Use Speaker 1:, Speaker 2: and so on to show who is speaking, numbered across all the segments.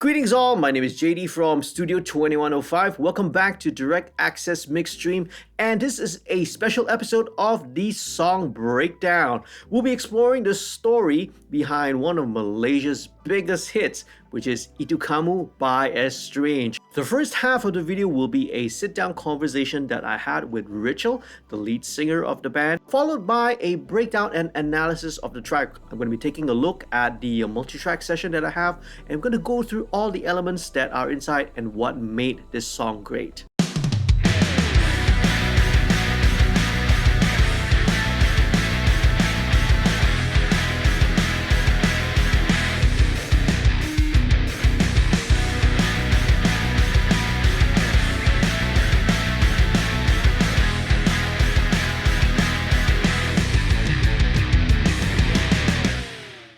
Speaker 1: Greetings all, my name is JD from Studio 2105. Welcome back to Direct Access MixStream, and this is a special episode of the Song Breakdown. We'll be exploring the story behind one of Malaysia's biggest hits, which is Itu Kamu by Estranged. The first half of the video will be a sit-down conversation that I had with Rachel, the lead singer of the band, followed by a breakdown and analysis of the track. I'm going to be taking a look at the multi-track session that I have, and I'm going to go through all the elements that are inside and what made this song great.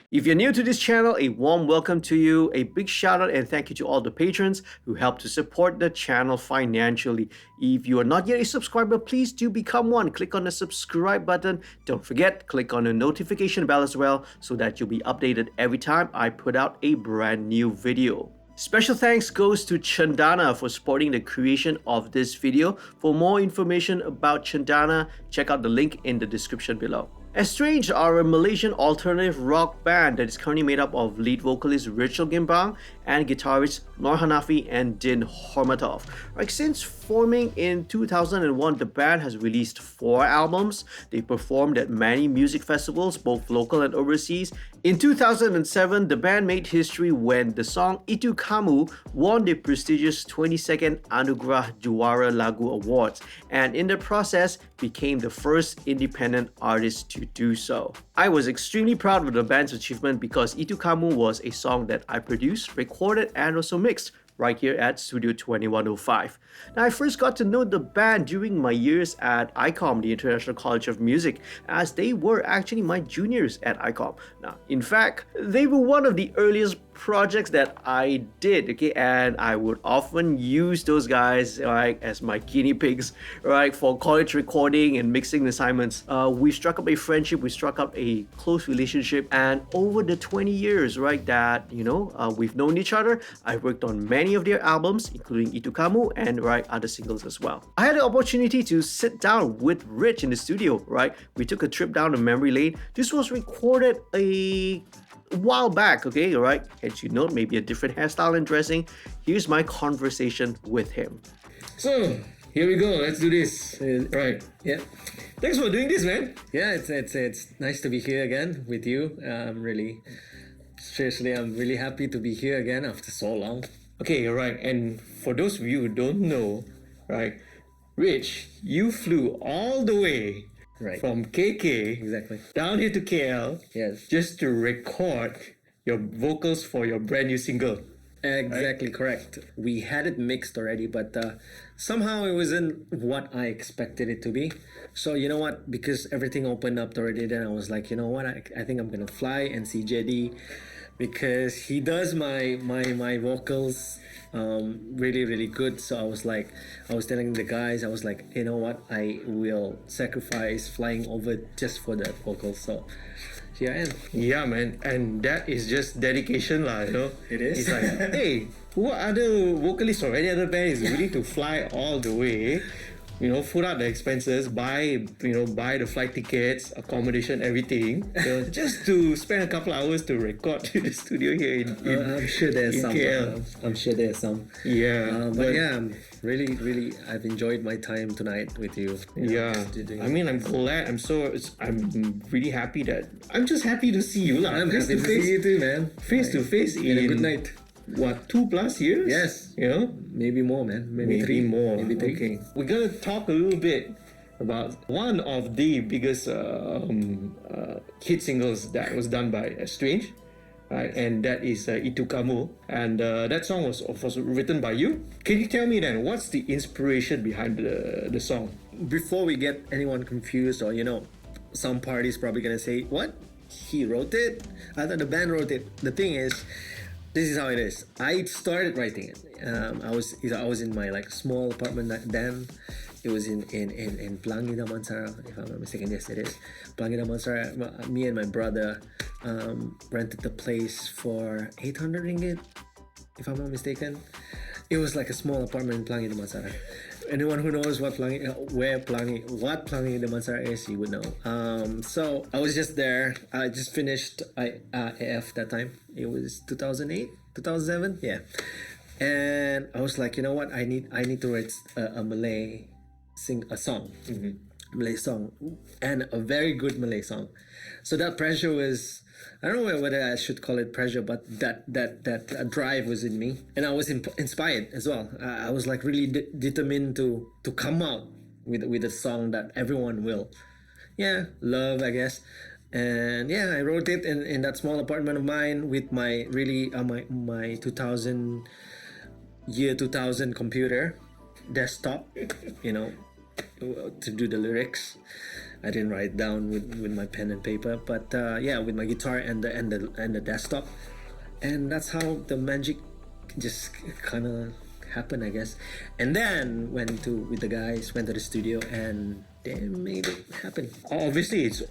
Speaker 1: If you're new to this channel, a warm welcome to you, a big shout out and thank you to all the patrons who help to support the channel financially. If you are not yet a subscriber, please do become one. Click on the subscribe button. Don't forget, click on the notification bell as well so that you'll be updated every time I put out a brand new video. Special thanks goes to CENDANA for supporting the creation of this video. For more information about CENDANA, check out the link in the description below. Estranged are a Malaysian alternative rock band that is currently made up of lead vocalist Rachel Gimbang and guitarist Nor Hanafi and Din Hormatov. Since forming in 2001, the band has released 4 albums. They performed at many music festivals, both local and overseas. In 2007, the band made history when the song Itu Kamu won the prestigious 22nd Anugerah Juara Lagu Awards, and in the process became the first independent artist to do so. I was extremely proud of the band's achievement because Itu Kamu was a song that I produced, recorded, and also mixed right here at Studio 2105. Now, I first got to know the band during my years at ICOM, the International College of Music, as they were actually my juniors at ICOM. Now, in fact, they were one of the earliest projects that I did, and I would often use those guys as my guinea pigs, for college recording and mixing assignments. We struck up a friendship, we struck up a close relationship, and over the 20 years, that we've known each other, I've worked on many of their albums, including Itu Kamu and other singles as well. I had the opportunity to sit down with Rich in the studio. We took a trip down the memory lane. This was recorded a while back, As you note, maybe a different hairstyle and dressing. Here's my conversation with him.
Speaker 2: So, here we go. Let's do this. Right.
Speaker 3: Yeah.
Speaker 2: Thanks for doing this, man.
Speaker 3: Yeah, it's nice to be here again with you. Seriously, I'm really happy to be here again after so long.
Speaker 2: Okay, right. And for those of you who don't know, Rich, you flew all the way from KK
Speaker 3: Exactly.
Speaker 2: down here to KL just to record your vocals for your brand new single.
Speaker 3: Exactly correct. We had it mixed already, but somehow it wasn't what I expected it to be. So you know what? Because everything opened up already, then I was like, you know what? I think I'm gonna fly and see JD because he does my vocals really good. So I was telling the guys, I was like, you know what? I will sacrifice flying over just for that vocals. So here I am.
Speaker 2: Yeah, man, and that is just dedication,
Speaker 3: It is.
Speaker 2: It's like, hey, what other vocalist or any other band is willing to fly all the way, foot out the expenses, buy the flight tickets, accommodation, everything, just to spend a couple hours to record in the studio here in
Speaker 3: I'm sure there's some.
Speaker 2: KL.
Speaker 3: I'm sure there's some.
Speaker 2: Yeah,
Speaker 3: but yeah, really, I've enjoyed my time tonight with you.
Speaker 2: I mean, I'm glad. I'm really happy I'm just happy to see you.
Speaker 3: I'm happy to see you too, man.
Speaker 2: Face to face in
Speaker 3: a good night.
Speaker 2: What, 2+ years?
Speaker 3: Yes. Maybe more, man.
Speaker 2: Maybe 3 more.
Speaker 3: Maybe 3.
Speaker 2: Okay. We're gonna talk a little bit about one of the biggest hit singles that was done by Estranged, and that is Itu Kamu. And that song was written by you. Can you tell me then, what's the inspiration behind the song?
Speaker 3: Before we get anyone confused or, some parties probably gonna say, what? He wrote it? I thought the band wrote it. The thing is, this is how it is. I started writing it. I was in my small apartment then. It was in Pelangi Damansara, if I'm not mistaken. Yes, it is. Pelangi Damansara. Me and my brother rented the place for 800 ringgit. if I'm not mistaken. It was like a small apartment in Pelangi Damansara. Anyone who knows what Pelangi Damansara is, you would know. So I was just there. I just finished AF that time. It was 2008, 2007, yeah. And I was like, you know what? I need to write a Malay song. Malay song, and a very good Malay song. So that pressure was, I don't know whether I should call it pressure, but that drive was in me, and I was inspired as well. I was like really determined to come out with a song that everyone will, love, I guess. And I wrote it in that small apartment of mine with my really my 2000 computer desktop, to do the lyrics. I didn't write down with my pen and paper, but with my guitar and the desktop, and that's how the magic just kind of happened, I guess. And then went to the studio, and they made it happen.
Speaker 2: Obviously, it's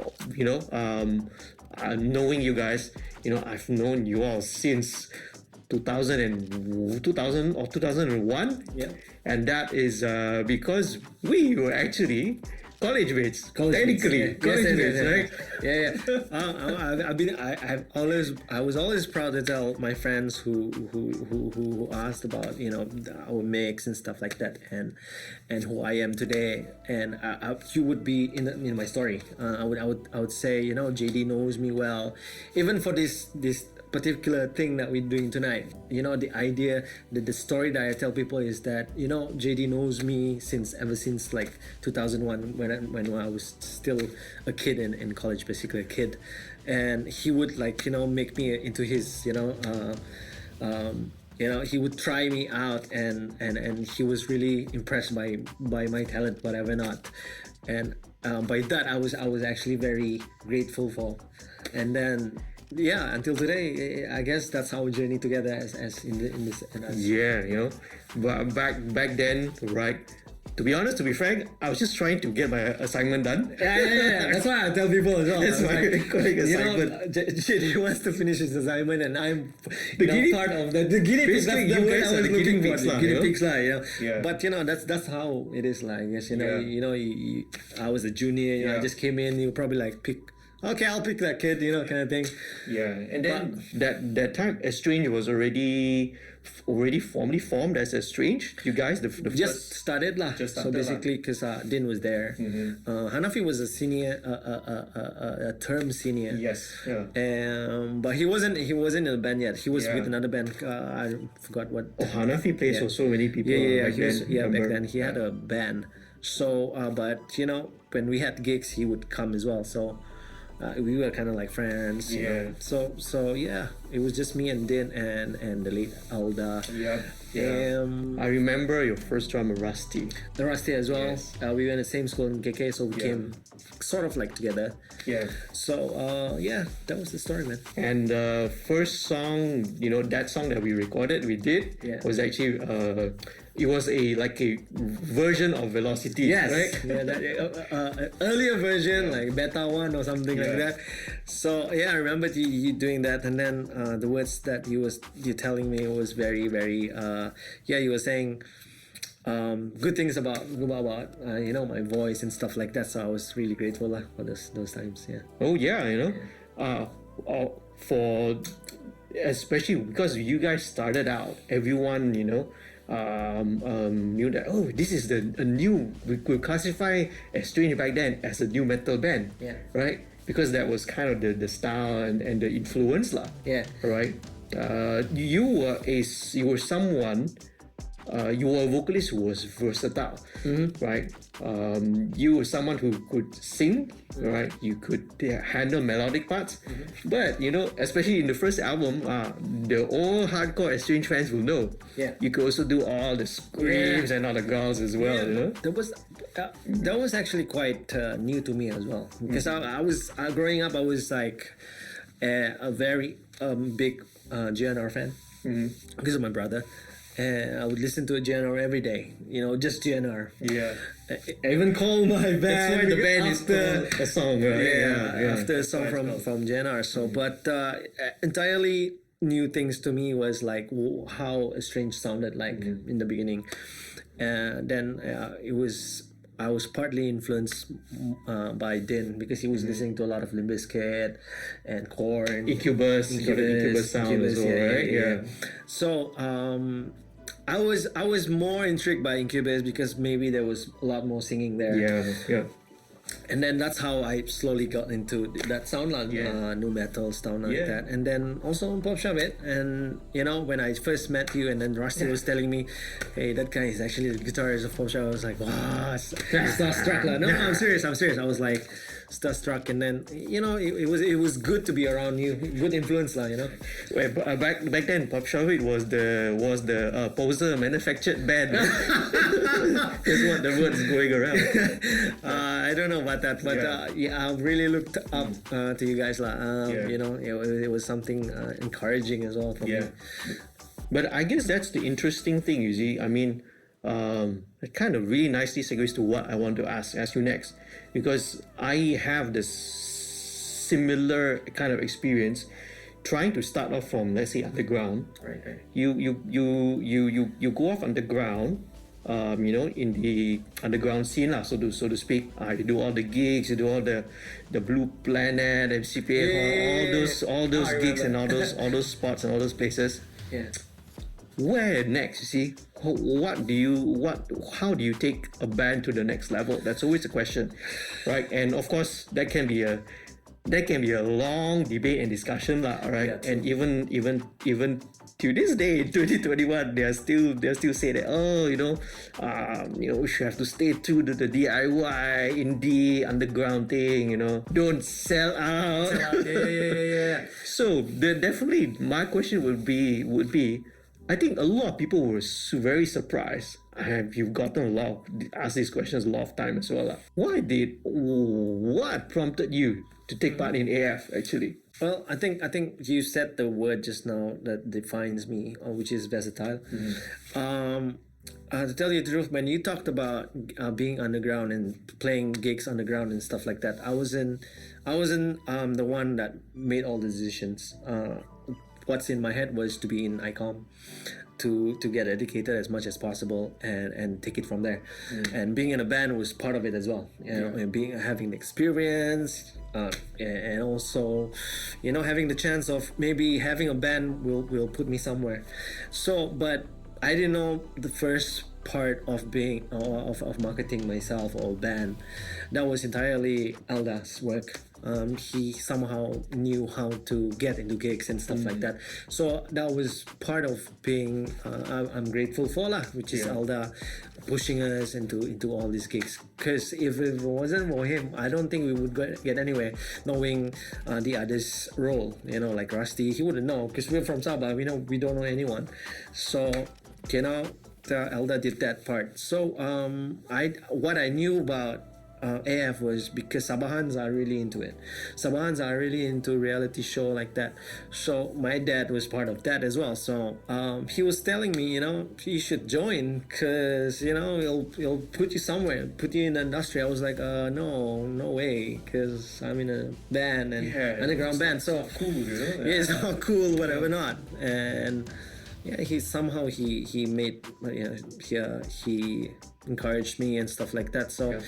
Speaker 2: knowing you guys, I've known you all since 2000 or 2001, and that is because we were actually college mates, technically college mates, right?
Speaker 3: I was always proud to tell my friends who asked about our mix and stuff like that, and who I am today, and you would be in my story. I would say, JD knows me well, even for this particular thing that we're doing tonight. The idea, the story that I tell people is that JD knows me ever since like 2001, when I was still a kid in college, basically a kid, and he would make me into his he would try me out, and he was really impressed by my talent, whatever not, and by that I was actually very grateful for. And then until today, I guess that's our journey together as in this.
Speaker 2: But back then, right? To be honest, to be frank, I was just trying to get my assignment done.
Speaker 3: That's why I tell people as well.
Speaker 2: That's my assignment.
Speaker 3: JD wants to finish his assignment, and I'm part of the guinea pigs.
Speaker 2: Basically, you guys are the guinea pigs,
Speaker 3: guinea pigs, But that's how it is. Like, I guess I was a junior. I just came in. You probably pick. Okay, I'll pick that kid, kind of thing.
Speaker 2: Yeah, and then that time, Estranged was already formally formed as Estranged. You guys, the
Speaker 3: just started lah. So basically, because Din was there, Hanafi was a senior, a term senior.
Speaker 2: Yes. Yeah.
Speaker 3: But he wasn't in the band yet. He was with another band. I forgot what.
Speaker 2: Oh, Hanafi plays for so many people.
Speaker 3: Back then he had a band. So, but when we had gigs, he would come as well. So. We were kind of like friends. So it was just me and Din and the late Alda.
Speaker 2: I remember your first drummer, Rusty.
Speaker 3: The Rusty as well.
Speaker 2: Yes.
Speaker 3: We were in the same school in KK, so we came sort of together.
Speaker 2: Yeah.
Speaker 3: So that was the story, man.
Speaker 2: And the first song, that song that we did was actually it was a version of Velocity.
Speaker 3: Yes.
Speaker 2: Right?
Speaker 3: Yeah, earlier version, like Beta 1 or something like that. So I remember you doing that, and then the words that you telling me was very, very you were saying good things about my voice and stuff like that. So I was really grateful for those times. Yeah.
Speaker 2: Oh yeah, for especially because you guys started out, everyone knew that this is a new, we could classify Estranged back then as a new metal band, right? Because that was kind of the style and the influence lah. Right. You were someone. You were a vocalist who was versatile, right? You were someone who could sing, right? You could handle melodic parts, but especially in the first album, the all hardcore Estranged fans will know. You could also do all the screams and all the growls as well.
Speaker 3: That was actually quite new to me as well, because I was growing up. I was like a very big GNR fan because of my brother. And I would listen to a GNR every day, just GNR.
Speaker 2: Yeah.
Speaker 3: I even called my band.
Speaker 2: That's why the band is called a song, right?
Speaker 3: After a song from GNR. So, but entirely new things to me was like how Estranged sounded like in the beginning, and then I was partly influenced by Din because he was listening to a lot of Limp Bizkit and Korn,
Speaker 2: Incubus, you got the Incubus sound as well, right? Yeah.
Speaker 3: So I was more intrigued by Incubus because maybe there was a lot more singing there.
Speaker 2: Yeah.
Speaker 3: And then that's how I slowly got into that sound like nu metal sound like
Speaker 2: Yeah.
Speaker 3: that, and then also Pop Shop it. And you know, when I first met you, and then Rusty was telling me, "Hey, that guy is actually the guitarist of Pop Shop," I was like, "Wow, starstruck!" Lah. No, I'm serious. I was like starstruck, and then you know, it was good to be around you, good influence, lah. You know.
Speaker 2: Wait, back then, Pop Shop was the poser manufactured band. That's what the word's going around.
Speaker 3: I don't know about that, but I really looked up to you guys, lah. You know, it was something encouraging as well for me.
Speaker 2: But I guess that's the interesting thing, you see. I mean, it kind of really nicely segues to what I want to ask you next, because I have this similar kind of experience trying to start off from, let's say, underground.
Speaker 3: Right.
Speaker 2: You go off underground, you know, in the underground scene, so to speak. You do all the gigs, you do all the Blue Planet, MCPA, all those gigs and all those spots and all those places.
Speaker 3: Yeah.
Speaker 2: Where next? You see, how do you take a band to the next level? That's always a question, right? And of course, that can be a long debate and discussion, right?
Speaker 3: Yeah,
Speaker 2: and even to this day, in 2021, they still say that, we should have to stay true to the DIY indie underground thing, don't sell out.
Speaker 3: Yeah.
Speaker 2: So definitely, my question would be, I think a lot of people were very surprised. You've gotten asked these questions a lot of time as well. What prompted you to take part in AF actually?
Speaker 3: Well, I think you said the word just now that defines me, which is versatile. To tell you the truth, when you talked about being underground and playing gigs underground and stuff like that, I wasn't the one that made all the decisions. What's in my head was to be in ICOM, to get educated as much as possible and take it from there. And being in a band was part of it as well. And having the experience, and also, having the chance of maybe having a band will put me somewhere. So, but I didn't know the first part of being of marketing myself or band. That was entirely Alda's work. He somehow knew how to get into gigs and stuff like that. So that was part of being I'm grateful for which is Alda pushing us into all these gigs. Because if it wasn't for him, I don't think we would get anywhere. Knowing the others' role, like Rusty, he wouldn't know because we're from Sabah. We don't know anyone. So Alda did that part. So what I knew about AF was because Sabahans are really into it. Sabahans are really into reality show like that. So my dad was part of that as well. So he was telling me, you should join because he'll put you somewhere, put you in the industry. I was like, no way, because I'm in a band and underground band. So
Speaker 2: cool,
Speaker 3: it's not cool, whatever not. And he somehow he made he encouraged me and stuff like that. So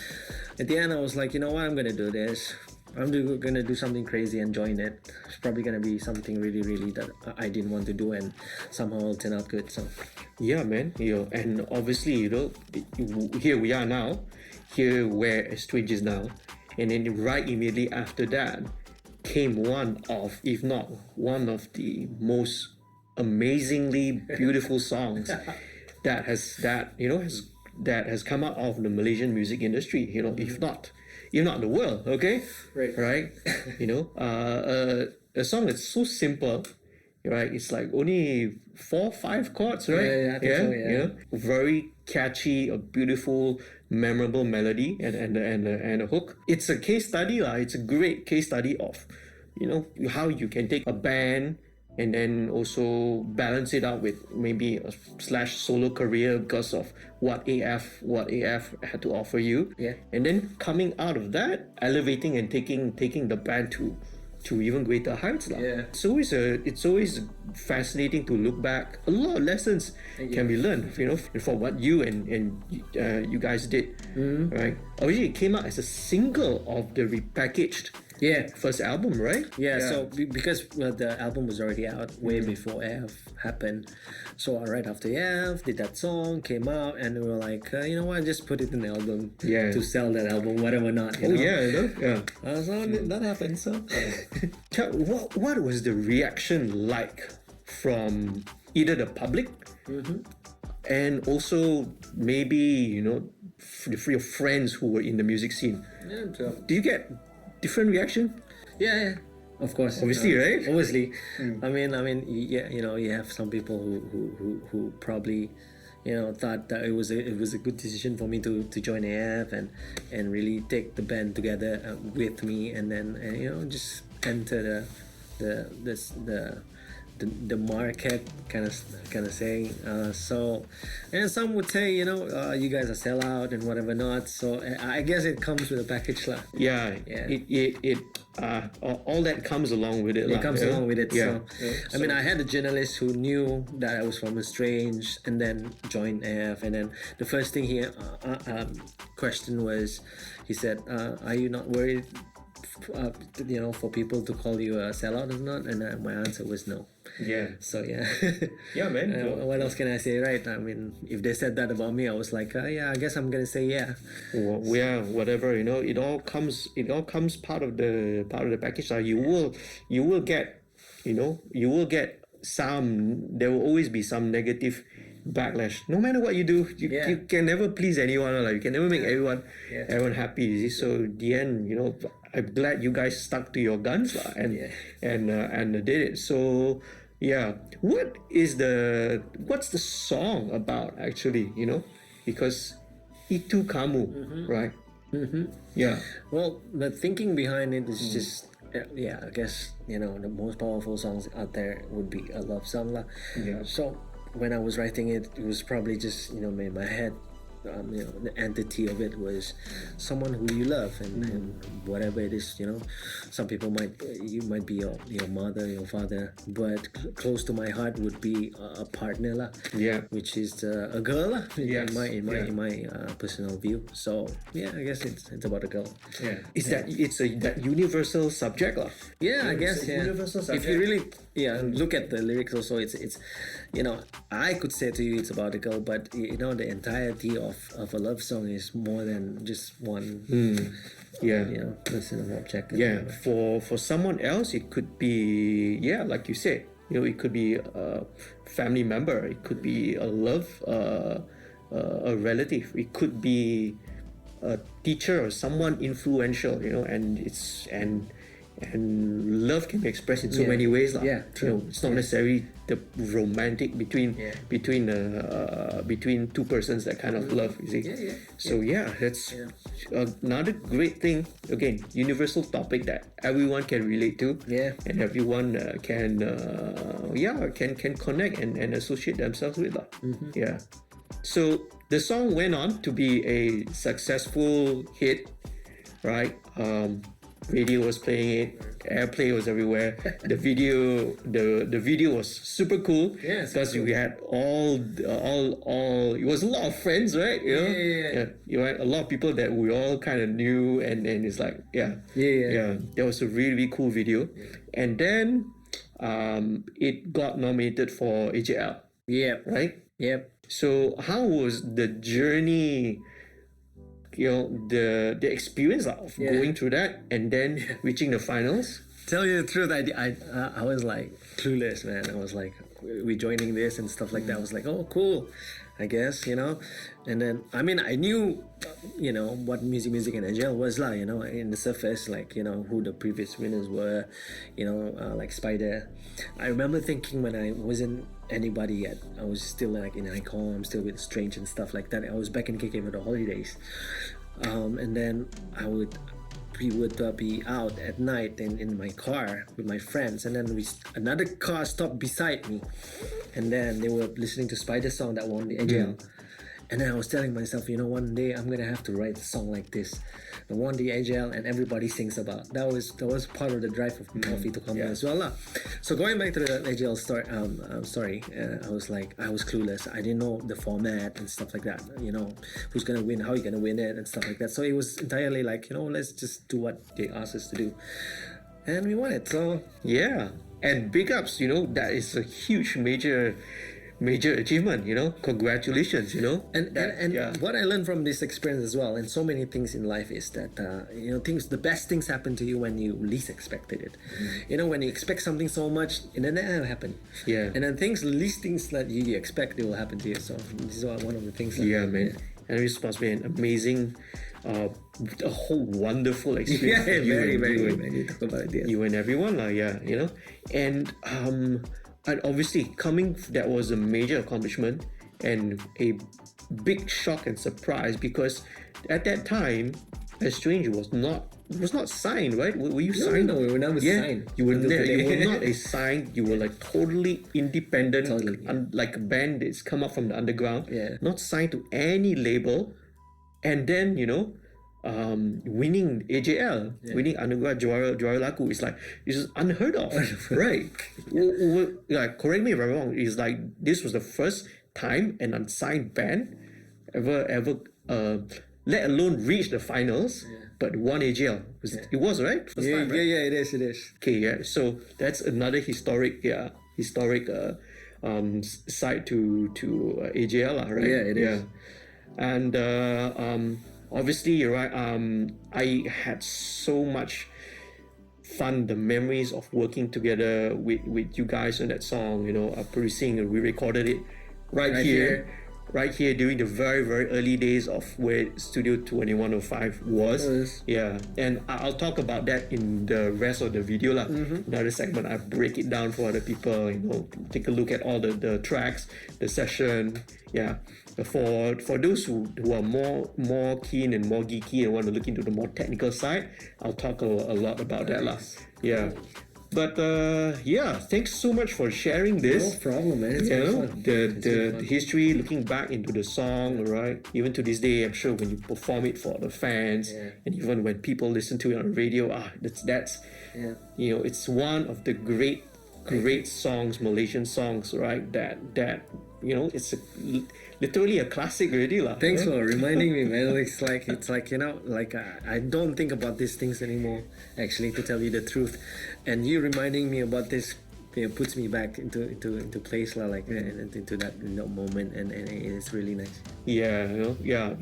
Speaker 3: at the end I was like, what, I'm gonna do this. I'm gonna do something crazy and join it. It's probably gonna be something really, really that I didn't want to do, and somehow it'll turn out good. So
Speaker 2: yeah, man. And obviously, here we are now, here where Estranged is now, and then right immediately after that came one of, if not one of the most amazingly beautiful songs that has come out of the Malaysian music industry, if not the world, okay? Right? A song that's so simple, right? It's like only 4-5 chords, right?
Speaker 3: I think so.
Speaker 2: Very catchy, a beautiful, memorable melody and a hook. It's a case study, it's a great case study of, how you can take a band and then also balance it out with maybe a /solo career because of what AF had to offer you.
Speaker 3: Yeah.
Speaker 2: And then coming out of that, elevating and taking the band to to even greater heights.
Speaker 3: Yeah.
Speaker 2: It's always fascinating to look back. A lot of lessons can be learned, for what you and you guys did, right? Originally, it came out as a single of the repackaged first album, right?
Speaker 3: Yeah. So because the album was already out way before AF happened, so right after AF did that song, came out, and we were like, you know what, just put it in the album to sell that album, whatever not. You know? So that happened. So
Speaker 2: what was the reaction like from either the public and also maybe for your friends who were in the music scene? Do you get different reaction?
Speaker 3: Yeah, of course.
Speaker 2: Obviously, right?
Speaker 3: Obviously, I mean, yeah, you have some people who probably, thought that it was a good decision for me to join AF and really take the band together with me, and then just enter the market kind of saying. So, and some would say, you guys are sellout and whatever not. So I guess it comes with a package lah.
Speaker 2: Yeah. It all that comes along with it.
Speaker 3: It comes along with it.
Speaker 2: Yeah.
Speaker 3: So, I mean, I had a journalist who knew that I was from Estranged and then joined AF, and then the first thing he questioned was, he said, "Are you not worried?" For people to call you a sellout or not, and my answer was no.
Speaker 2: Yeah.
Speaker 3: So yeah.
Speaker 2: Yeah, man.
Speaker 3: What else can I say, right? I mean, if they said that about me, I was like, yeah, I guess I'm gonna say yeah.
Speaker 2: Well, yeah, whatever. It all comes part of the package. You will get some. There will always be some negative backlash. No matter what you do, you can never please anyone. Like, you can never make everyone happy. You see? So in the end, I'm glad you guys stuck to your guns and did it. So yeah, what's the song about actually? Because Itu Kamu, right? Yeah.
Speaker 3: Well, the thinking behind it is just. Yeah, I guess the most powerful songs out there would be a love song lah.
Speaker 2: Yeah.
Speaker 3: So when I was writing it, it was probably just in my head. The entity of it was someone who you love, and whatever it is, some people might be your mother, your father, but close to my heart would be a partner lah.
Speaker 2: Yeah.
Speaker 3: Which is a girl lah.
Speaker 2: Yes.
Speaker 3: In my personal view. So yeah, I guess it's about a girl.
Speaker 2: Yeah. It's that universal subject lah.
Speaker 3: Yeah, I guess.
Speaker 2: It's a universal subject.
Speaker 3: If you really look at the lyrics also, it's I could say to you it's about a girl, but the entirety of a love song is more than just one person or object.
Speaker 2: Yeah, for someone else it could be like you said, it could be a family member, it could be a relative, it could be a teacher or someone influential, and love can be expressed in so many ways lah.
Speaker 3: Yeah, true.
Speaker 2: It's not necessarily the romantic between two persons, that kind of love, you see. So that's another great thing. Again, universal topic that everyone can relate to. And everyone can connect and associate themselves with lah. Yeah. So the song went on to be a successful hit, right? Radio was playing it, airplay was everywhere. The video was super cool because we had all it was a lot of friends, right? You had a lot of people that we all kind of knew, and it's like that was a really, really cool video. And then it got nominated for AJL. Right? So how was the journey, the experience of going through that and then reaching the finals?
Speaker 3: Tell you the truth, I was like clueless, man. I was like, we joining this and stuff like that. I was like, oh, cool, I guess, And then, I mean, I knew, what music and AJL was like, in the surface, like, who the previous winners were, like Spider. I remember thinking when I wasn't anybody yet, I was still like in Icon, I'm still with Estranged and stuff like that. I was back in KK for the holidays. And then we would be out at night in my car with my friends, and then another car stopped beside me, and then they were listening to Spider's song that won the AJL. And then I was telling myself, one day I'm gonna have to write a song like this, the one the AJL and everybody sings about. That was part of the drive of Itu Kamu as well lah. So going back to the AJL story, I was clueless. I didn't know the format and stuff like that. Who's gonna win, how you gonna win it and stuff like that. So it was entirely like, let's just do what they asked us to do, and we won it. So
Speaker 2: Yeah, and big ups, that is a huge major achievement, congratulations,
Speaker 3: And what I learned from this experience as well, and so many things in life, is that the best things happen to you when you least expected it. When you expect something so much, and then that will happen.
Speaker 2: Yeah.
Speaker 3: And then least things that you expect, they will happen to you. So this is one of the things.
Speaker 2: Yeah, man. And it must be an amazing, a whole wonderful experience.
Speaker 3: Yeah,
Speaker 2: for you
Speaker 3: very,
Speaker 2: and
Speaker 3: very
Speaker 2: you
Speaker 3: good,
Speaker 2: and-
Speaker 3: man. You talk about it, yes.
Speaker 2: You and everyone, and obviously that was a major accomplishment and a big shock and surprise, because at that time, Estranged was not signed, right? Were you signed?
Speaker 3: No, we were never signed.
Speaker 2: You were
Speaker 3: Until today.
Speaker 2: you were not a signed. You were like totally independent,
Speaker 3: Totally, yeah.
Speaker 2: like a band that's come up from the underground.
Speaker 3: Yeah.
Speaker 2: Not signed to any label, and then winning AJL, winning Anugerah Juara Lagu is just unheard of, right? Like, correct me if I'm wrong. It's like this was the first time an unsigned band ever, let alone reach the finals, but won AJL. It was right. First time, right?
Speaker 3: It is.
Speaker 2: Okay, yeah. So that's another historic side to AJL, lah, right?
Speaker 3: Yeah, it is.
Speaker 2: And obviously, you're right. I had so much fun, the memories of working together with you guys on that song. Producing. We recorded it right here during the very, very early days of where Studio 2105 was.
Speaker 3: Yes.
Speaker 2: Yeah, and I'll talk about that in the rest of the video lah. Another segment, I break it down for other people. Take a look at all the tracks, the session. Yeah, for those who are more keen and more geeky and want to look into the more technical side, I'll talk a lot about that lah. Yeah. But thanks so much for sharing this.
Speaker 3: No problem, man. It's fun.
Speaker 2: The history, looking back into the song, right? Even to this day, I'm sure when you perform it for the fans, and even when people listen to it on the radio, that's it's one of the great songs, Malaysian songs, right? That it's literally a classic already lah.
Speaker 3: Thanks for reminding me, man. It's like I don't think about these things anymore, actually, to tell you the truth. And you reminding me about this, puts me back into place lah, and into that moment, and it's really nice.
Speaker 2: Yeah,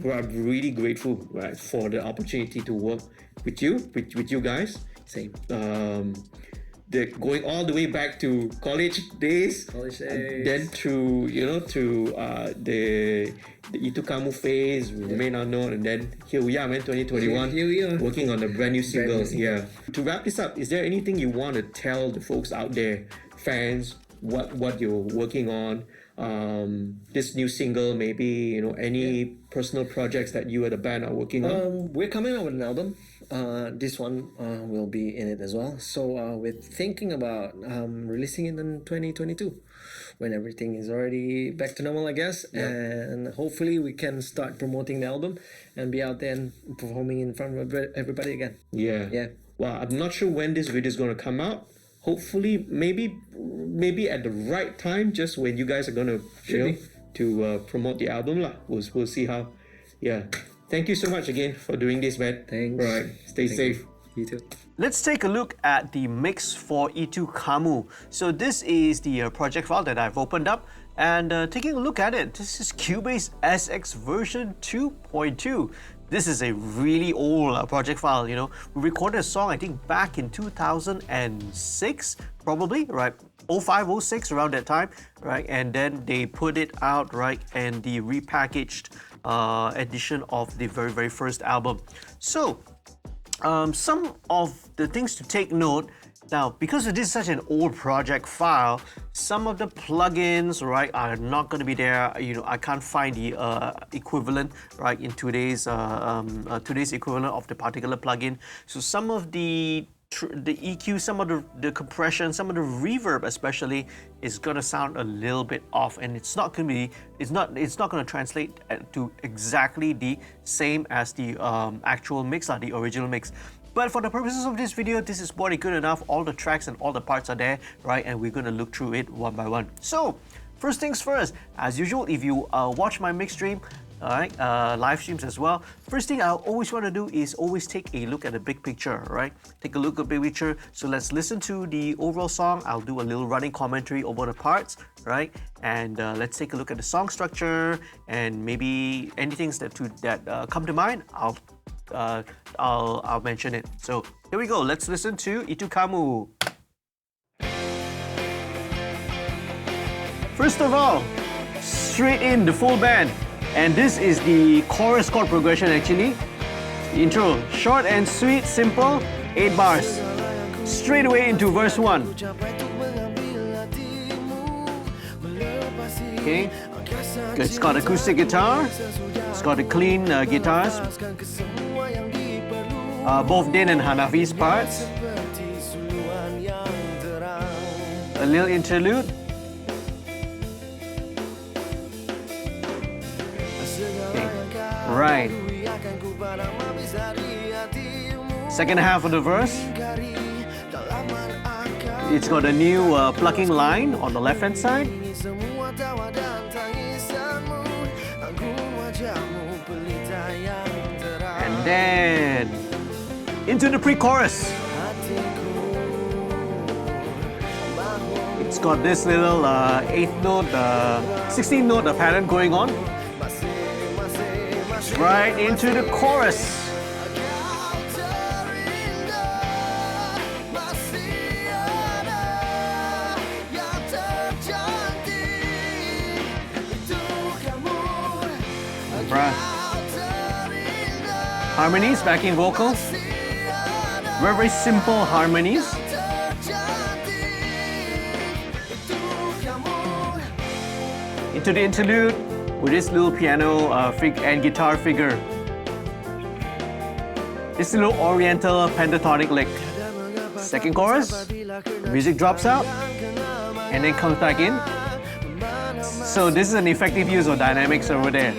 Speaker 2: well, I'm really grateful, right, for the opportunity to work with you guys.
Speaker 3: Same.
Speaker 2: Going all the way back to college days, then through the Itu Kamu phase, remain unknown, and then here we are, man, 2021,
Speaker 3: Here we are.
Speaker 2: working on the brand new single.
Speaker 3: new single.
Speaker 2: Yeah. To wrap this up, is there anything you want to tell the folks out there, fans, what you're working on? This new single, maybe any personal projects that you and the band are working on?
Speaker 3: We're coming out with an album. This one will be in it as well. So we're thinking about releasing it in 2022, when everything is already back to normal, I guess. And hopefully we can start promoting the album and be out there and performing in front of everybody again.
Speaker 2: Yeah. Well, I'm not sure when this video is going to come out. Hopefully, maybe at the right time, just when you guys are going to promote the album lah. We'll see how. Yeah. Thank you so much again for doing this, man.
Speaker 3: Thanks.
Speaker 2: All right. Stay safe.
Speaker 3: You too.
Speaker 1: Let's take a look at the mix for Itu Kamu. So this is the project file that I've opened up, and taking a look at it, this is Cubase SX version 2.2. This is a really old project file. We recorded a song, I think, back in 2006, probably, right? 05, 06, around that time, right? And then they put it out, right? And the repackaged edition of the very, very first album. So, some of the things to take note. Now, because this is such an old project file, some of the plugins, right, are not going to be there. I can't find the equivalent, right, in today's equivalent of the particular plugin. So some of the the EQ, some of the compression, some of the reverb especially is gonna sound a little bit off, and it's not gonna translate to exactly the same as the actual mix, the original mix. But for the purposes of this video, this is more than good enough. All the tracks and all the parts are there, right? And we're gonna look through it one by one. So, first things first, as usual, if you watch my MixStream, alright, live streams as well, first thing I always want to do is always take a look at the big picture, right? Take a look at the big picture. So let's listen to the overall song. I'll do a little running commentary over the parts, right? And let's take a look at the song structure and maybe anything that come to mind. I'll mention it. So here we go. Let's listen to Itu Kamu. First of all, straight in the full band. And this is the chorus chord progression actually. Intro, short and sweet, simple, 8 bars. Straight away into verse 1. Okay, it's got acoustic guitar, it's got the clean guitars, both Din and Hanafi's parts. A little interlude. Right. Second half of the verse. It's got a new plucking line on the left hand side. And then into the pre-chorus. It's got this little 8th note, 16th note pattern going on. Right into the chorus. Right. Harmonies, backing vocals. Very, very simple harmonies. Into the interlude with this little piano and guitar figure. This little oriental pentatonic lick. Second chorus, the music drops out and then comes back in. So this is an effective use of dynamics over there.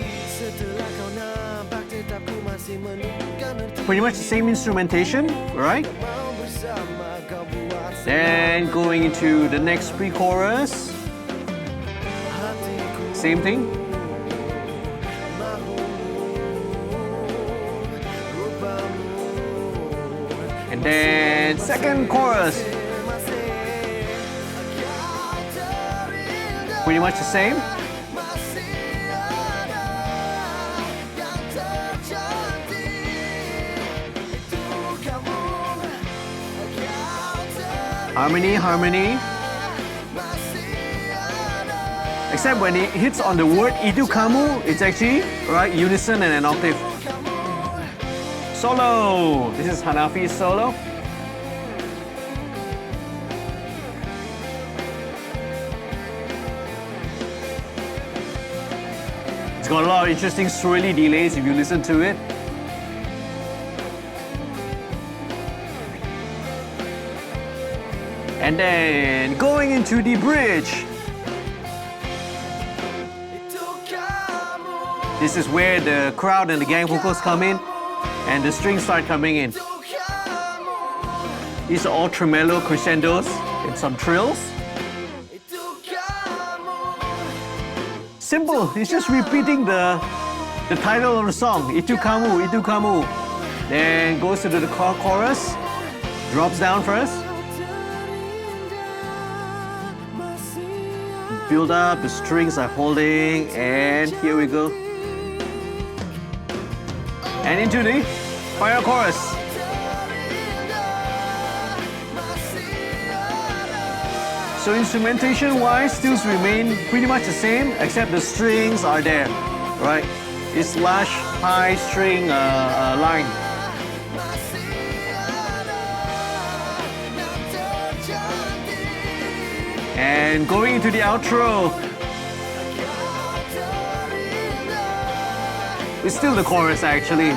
Speaker 1: Pretty much the same instrumentation, right? Then going into the next pre-chorus. Same thing. And then second chorus. Pretty much the same. Harmony, harmony. Except when it hits on the word Itu Kamu, it's actually right unison and an octave. Solo. This is Hanafi's solo. It's got a lot of interesting swirly delays if you listen to it. And then going into the bridge. This is where the crowd and the gang vocals come in and the strings start coming in. These are all tremolo crescendos and some trills. Simple, it's just repeating the title of the song, Itu Kamu, Itu Kamu. Then goes to the chorus, drops down first. Build up, the strings are holding, and here we go. And into the final chorus. So instrumentation wise, still remain pretty much the same, except the strings are there, right? This lush high string line. And going into the outro, it's still the chorus actually.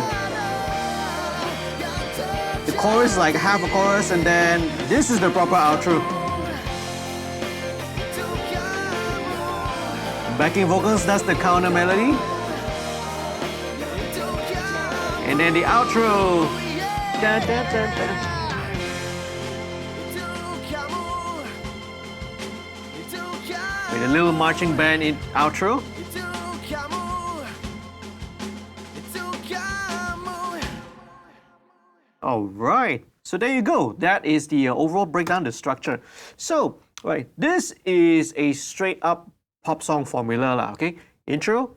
Speaker 1: The chorus, like half a chorus, and then this is the proper outro. Backing vocals, that's the counter melody. And then the outro. Dun, dun, dun, dun. With a little marching band in outro. All right, so there you go. That is the overall breakdown, the structure. So, right, this is a straight up pop song formula lah. Okay, intro,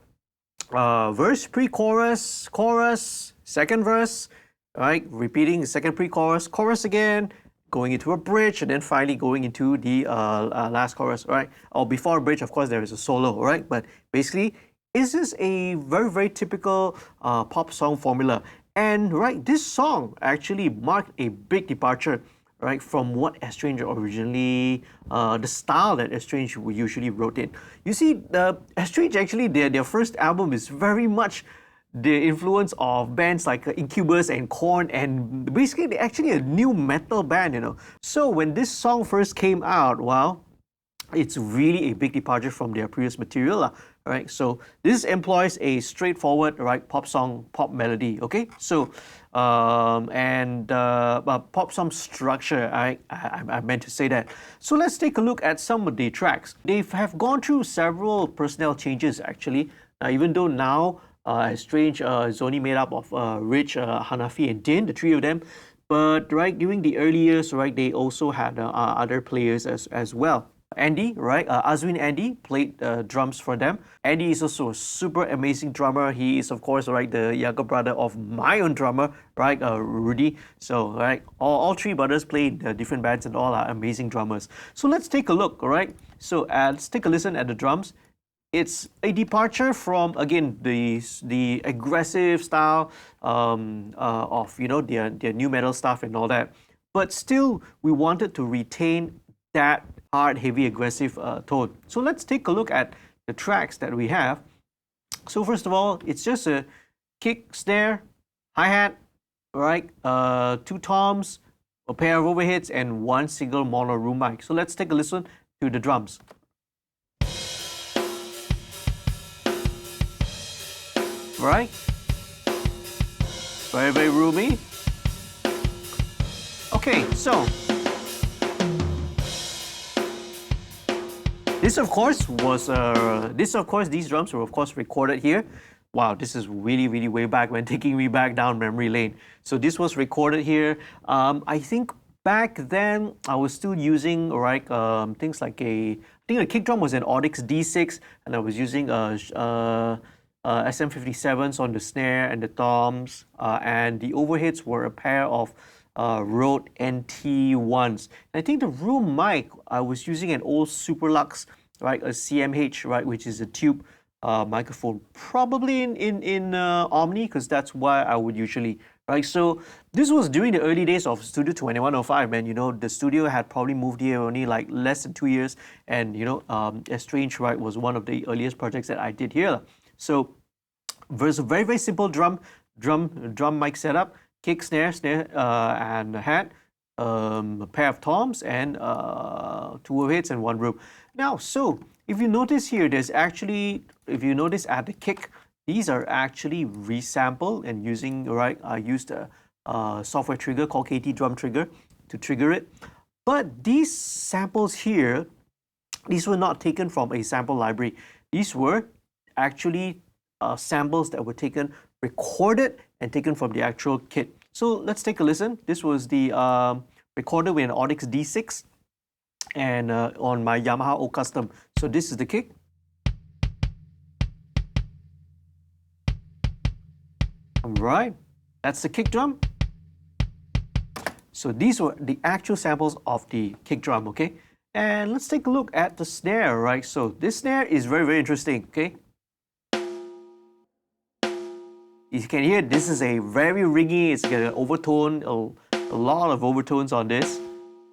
Speaker 1: verse, pre-chorus, chorus, second verse, right? Repeating the second pre-chorus, chorus again, going into a bridge, and then finally going into the last chorus, right? Or before a bridge, of course, there is a solo, right? But basically, this is a very, very typical pop song formula. And right, this song actually marked a big departure, right, from what Estranged originally, the style that Estranged usually wrote in. You see, Estranged actually, their first album is very much the influence of bands like Incubus and Korn, and basically they're actually a new metal band, you know. So when this song first came out, well, it's really a big departure from their previous material, right? So this employs a straightforward, right, pop song, pop melody, okay? So, pop song structure, I meant to say that. So let's take a look at some of the tracks. They have gone through several personnel changes, actually, even though now Estranged is only made up of Rich, Hanafi, and Din, the three of them. But, right, during the early years, right, they also had other players as well. Andy, right? Azwin Andy played drums for them. Andy is also a super amazing drummer. He is, of course, right, the younger brother of my own drummer, right, Rudy. So, right, all three brothers play in different bands and all are amazing drummers. So let's take a look, all right? So let's take a listen at the drums. It's a departure from, again, the aggressive style of, you know, their new metal stuff and all that. But still, we wanted to retain that hard, heavy, aggressive tone. So let's take a look at the tracks that we have. So first of all, it's just a kick, snare, hi-hat, right? Two toms, a pair of overheads, and one single mono room mic. So let's take a listen to the drums. Right? Very, very roomy. Okay, so this, of course, was these drums were, of course, recorded here. Wow, this is really, really way back when, taking me back down memory lane. So this was recorded here. I think back then I was still using, right, things like I think the kick drum was an Audix D6, and I was using SM57s on the snare and the toms, and the overheads were a pair of Rode NT1s. And I think the room mic, I was using an old Superlux, right, a CMH, right, which is a tube microphone, probably in Omni, because that's why I would usually, right. So this was during the early days of Studio 2105, man. You know, the studio had probably moved here only like less than 2 years, and you know, Estranged, right, was one of the earliest projects that I did here. So there's a very, very simple drum mic setup. Kick, snare, and hat, a pair of toms, and two overheads and one room. Now, so if you notice here, there's actually, if you notice at the kick, these are actually resampled and using, right, I used a software trigger called KT Drum Trigger to trigger it. But these samples here, these were not taken from a sample library. These were actually samples that were taken, recorded, and taken from the actual kit. So let's take a listen. This was the recorded with an Audix D6 and on my Yamaha O Custom. So this is the kick. All right, that's the kick drum. So these were the actual samples of the kick drum, okay? And let's take a look at the snare, right? So this snare is very, very interesting, okay? You can hear this is a very ringy, it's got an overtone, a lot of overtones on this.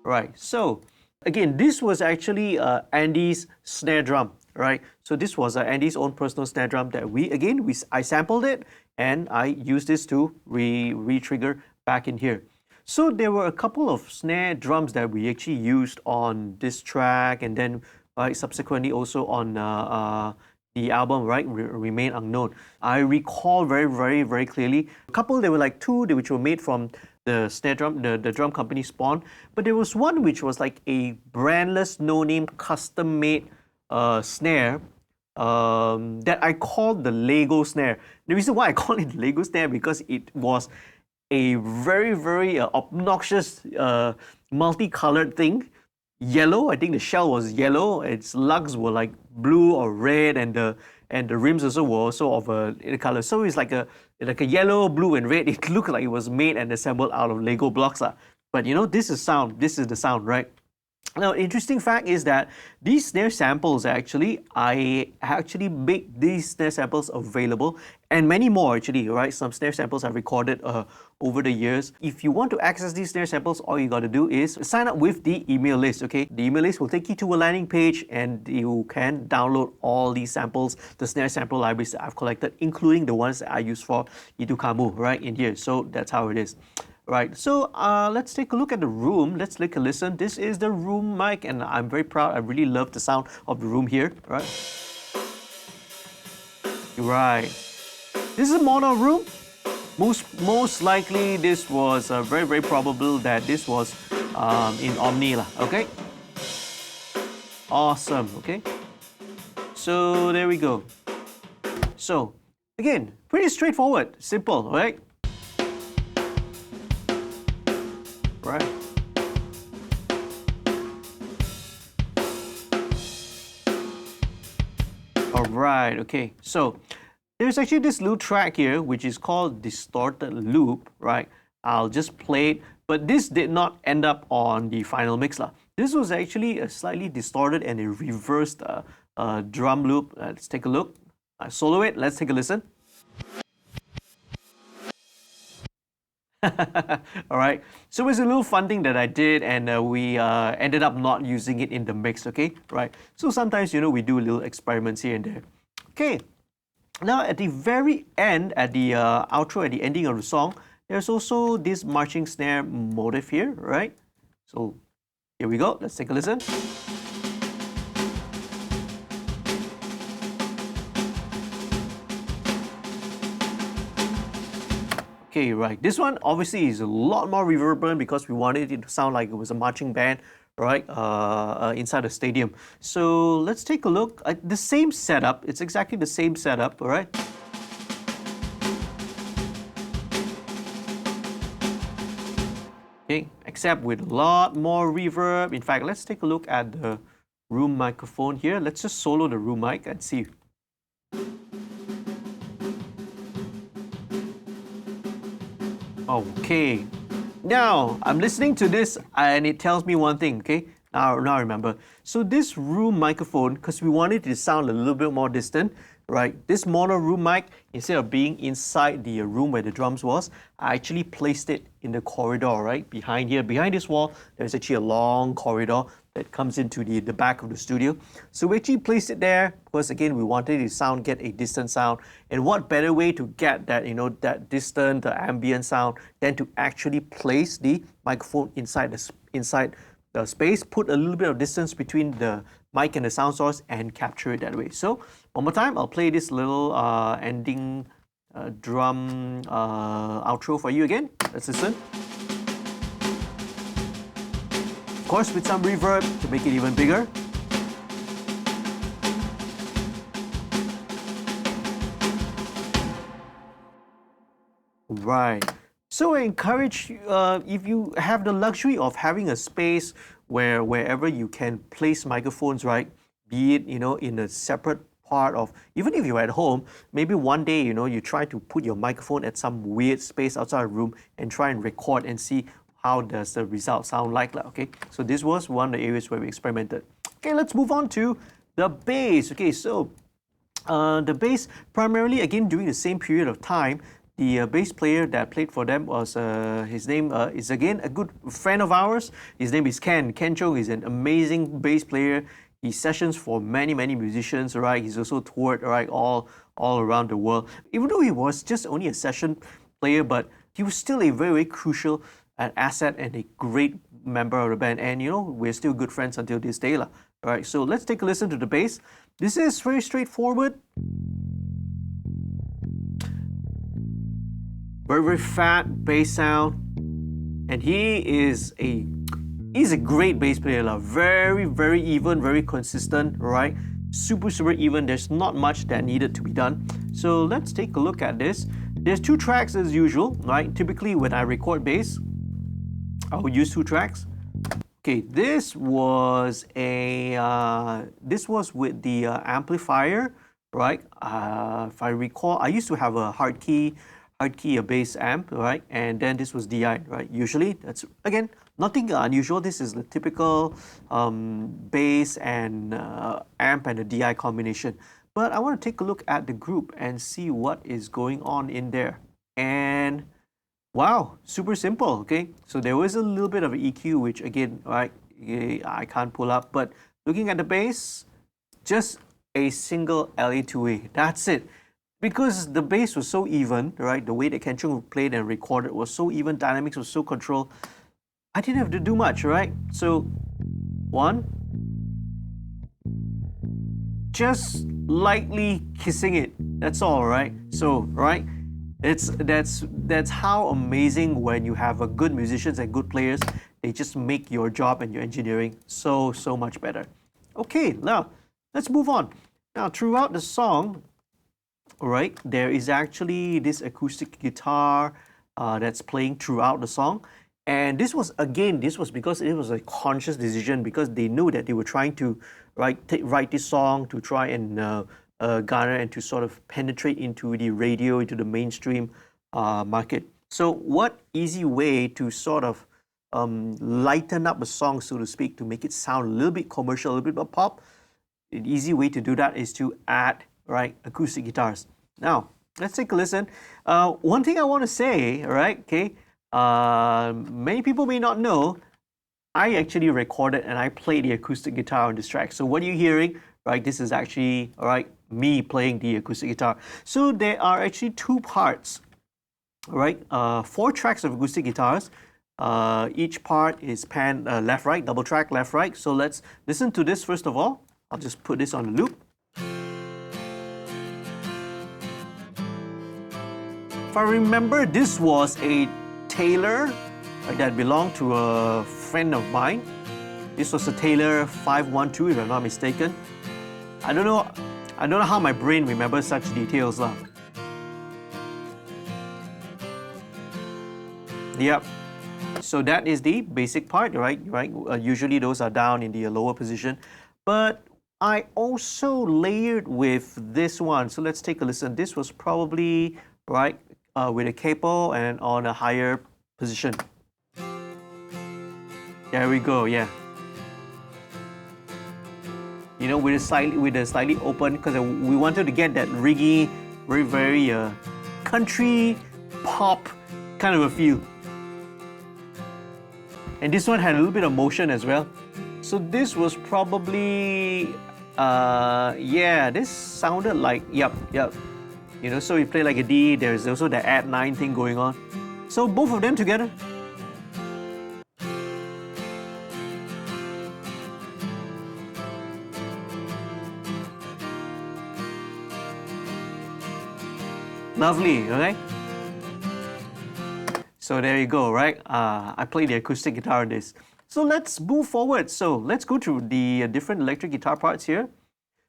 Speaker 1: Right, so again, this was actually Andy's snare drum, right? So this was Andy's own personal snare drum that I sampled it and I used this to re-trigger back in here. So there were a couple of snare drums that we actually used on this track, and then subsequently also on the album, right, Remain Unknown. I recall very, very, very clearly. A couple, there were like two which were made from the snare drum, the drum company Spawn, but there was one which was like a brandless, no-name, custom-made snare that I called the Lego snare. The reason why I call it Lego snare because it was a very, very obnoxious multicolored thing. Yellow, I think the shell was yellow. Its lugs were like blue or red, and the rims also were also of a color. So it's like a yellow, blue, and red. It looked like it was made and assembled out of Lego blocks. But you know, this is sound. This is the sound, right? Now, interesting fact is that these snare samples I actually make these snare samples available, and many more actually, right? Some snare samples I've recorded over the years. If you want to access these snare samples, all you got to do is sign up with the email list, okay? The email list will take you to a landing page, and you can download all these samples, the snare sample libraries that I've collected, including the ones that I use for Itu Kamu, right, in here. So that's how it is. Right, so let's take a look at the room. Let's take a listen. This is the room mic, and I'm very proud. I really love the sound of the room here, right? Right. This is a mono room. Most likely, this was very, very probable that this was in Omni, okay? Awesome, okay? So there we go. So again, pretty straightforward, simple, right? Right. All right, okay. So there's actually this little track here, which is called Distorted Loop, right? I'll just play it, but this did not end up on the final mix. This was actually a slightly distorted and a reversed drum loop. Let's take a look. I solo it. Let's take a listen. All right, so it's a little fun thing that I did, and we ended up not using it in the mix, okay? Right, so sometimes, you know, we do little experiments here and there. Okay, now at the very end, at the outro, at the ending of the song, there's also this marching snare motif here, right? So here we go, let's take a listen. Okay, right. This one obviously is a lot more reverberant because we wanted it to sound like it was a marching band, right? Inside a stadium. So let's take a look at the same setup. It's exactly the same setup, all right? Okay, except with a lot more reverb. In fact, let's take a look at the room microphone here. Let's just solo the room mic and see. Okay, now I'm listening to this and it tells me one thing, okay? Now I remember. So this room microphone, because we wanted it to sound a little bit more distant, right? This mono room mic, instead of being inside the room where the drums was, I actually placed it in the corridor, right? Behind here, behind this wall, there's actually a long corridor that comes into the back of the studio. So we actually placed it there because again, we wanted the get a distant sound. And what better way to get that, you know, that distant, ambient sound than to actually place the microphone inside the space, put a little bit of distance between the mic and the sound source and capture it that way. So one more time, I'll play this little ending drum outro for you again. Let's listen. Of course, with some reverb to make it even bigger. Right. So I encourage if you have the luxury of having a space wherever you can place microphones, right? Be it, you know, in a separate part of, even if you're at home, maybe one day, you know, you try to put your microphone at some weird space outside a room and try and record and see how does the result sound like, okay? So this was one of the areas where we experimented. Okay, let's move on to the bass. Okay, so the bass, primarily, again, during the same period of time, the bass player that played for them was, his name is again a good friend of ours. His name is Ken. Ken Chong is an amazing bass player. He sessions for many, many musicians, right? He's also toured, right, all around the world. Even though he was just only a session player, but he was still a very, very crucial an asset and a great member of the band. And you know, we're still good friends until this day. All right, so let's take a listen to the bass. This is very straightforward. Very, very fat bass sound. And he's a great bass player. Very, very even, very consistent, right? Super, super even. There's not much that needed to be done. So let's take a look at this. There's 2 tracks as usual, right? Typically when I record bass, I will use 2 tracks. Okay, this was with the amplifier, right? If I recall, I used to have a hard key a bass amp, right? And then this was DI, right? Usually, that's again nothing unusual. This is the typical bass and amp and a DI combination. But I want to take a look at the group and see what is going on in there. And wow, super simple, okay? So there was a little bit of EQ, which again, right, I can't pull up. But looking at the bass, just a single LA2A, that's it. Because the bass was so even, right, the way that Ken Chung played and recorded was so even, dynamics was so controlled, I didn't have to do much, right? So, 1, just lightly kissing it, that's all, right? So, right, that's how amazing when you have a good musicians and good players, they just make your job and your engineering so much better. Okay, now let's move on. Now throughout the song, right, there is actually this acoustic guitar that's playing throughout the song. And this was because it was a conscious decision, because they knew that they were trying to write this song to try and garner and to sort of penetrate into the radio, into the mainstream market. So what easy way to sort of lighten up a song, so to speak, to make it sound a little bit commercial, a little bit more pop? An easy way to do that is to add, right, acoustic guitars. Now, let's take a listen. One thing I want to say, right, okay, many people may not know, I actually recorded and I played the acoustic guitar on this track. So what you're hearing, right, this is actually, all right, me playing the acoustic guitar. So there are actually 2 parts, right, 4 tracks of acoustic guitars. Each part is panned left, right, double track, left, right. So let's listen to this first of all. I'll just put this on the loop. If I remember, this was a Taylor that belonged to a friend of mine. This was a Taylor 512, if I'm not mistaken. I don't know how my brain remembers such details. Yep. So that is the basic part, right? Usually those are down in the lower position. But I also layered with this one. So let's take a listen. This was probably, right, with a capo and on a higher position. There we go, yeah. You know, with a slightly open, because we wanted to get that reggae, very country pop kind of a feel. And this one had a little bit of motion as well. So this was probably, this sounded like, yep. You know, so you play like a D, there's also the add 9 thing going on. So both of them together. Lovely, okay? So there you go, right? I play the acoustic guitar on this. So let's move forward. So let's go through the different electric guitar parts here.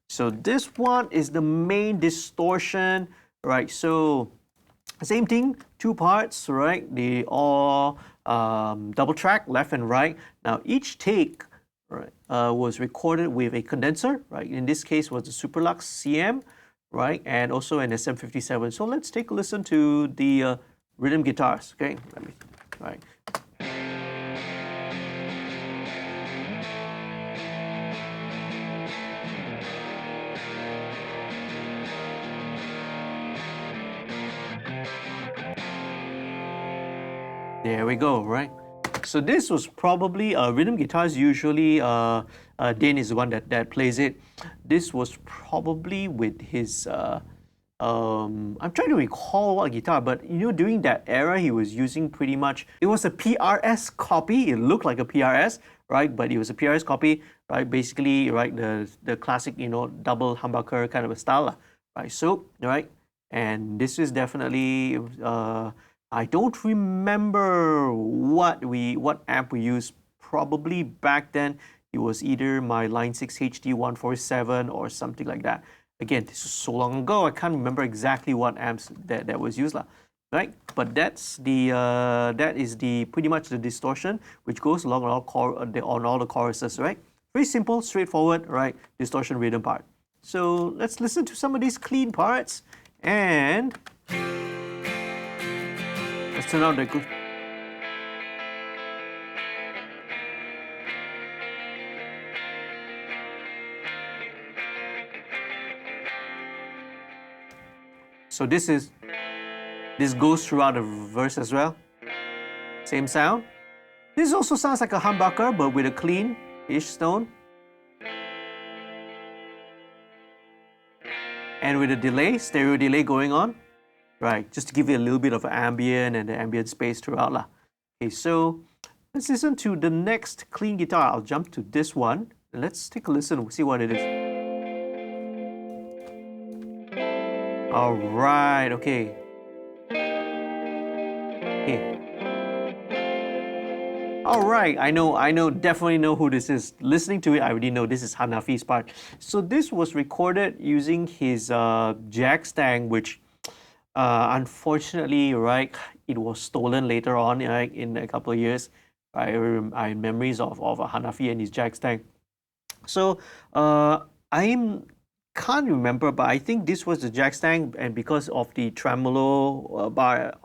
Speaker 1: So this one is the main distortion, right? So same thing, 2 parts, right? They all double track, left and right. Now each take, right, was recorded with a condenser, right? In this case was the Superlux CM, right? And also an SM57. So let's take a listen to the rhythm guitars, okay? Right. There we go, right? So this was probably rhythm guitars. Usually, Dane is the one that plays it. This was probably with his I'm trying to recall what guitar, but you know, during that era, he was using pretty much, it was a PRS copy. It looked like a PRS, right? But it was a PRS copy, right? Basically, right, the classic, you know, double humbucker kind of a style, right? So, right, and this is definitely, I don't remember what amp we used. Probably back then, it was either my Line 6 HD147 or something like that. Again, this is so long ago, I can't remember exactly what amps that was used, right? But that's the that is the pretty much the distortion which goes along on all the choruses, right? Very simple, straightforward, right? Distortion rhythm part. So let's listen to some of these clean parts, and let's turn on the good. So this goes throughout the verse as well. Same sound. This also sounds like a humbucker, but with a clean-ish tone. And with a delay, stereo delay going on. Right, just to give you a little bit of ambient and the ambient space throughout. Okay, so let's listen to the next clean guitar. I'll jump to this one. Let's take a listen and see what it is. All right, okay. All right, I know, definitely know who this is. Listening to it, I already know this is Hanafi's part. So this was recorded using his Jag Stang, which unfortunately, right, it was stolen later on, right, in a couple of years. I have memories of Hanafi and his Jag Stang. So I can't remember, but I think this was the Jag Stang, and because of the tremolo bar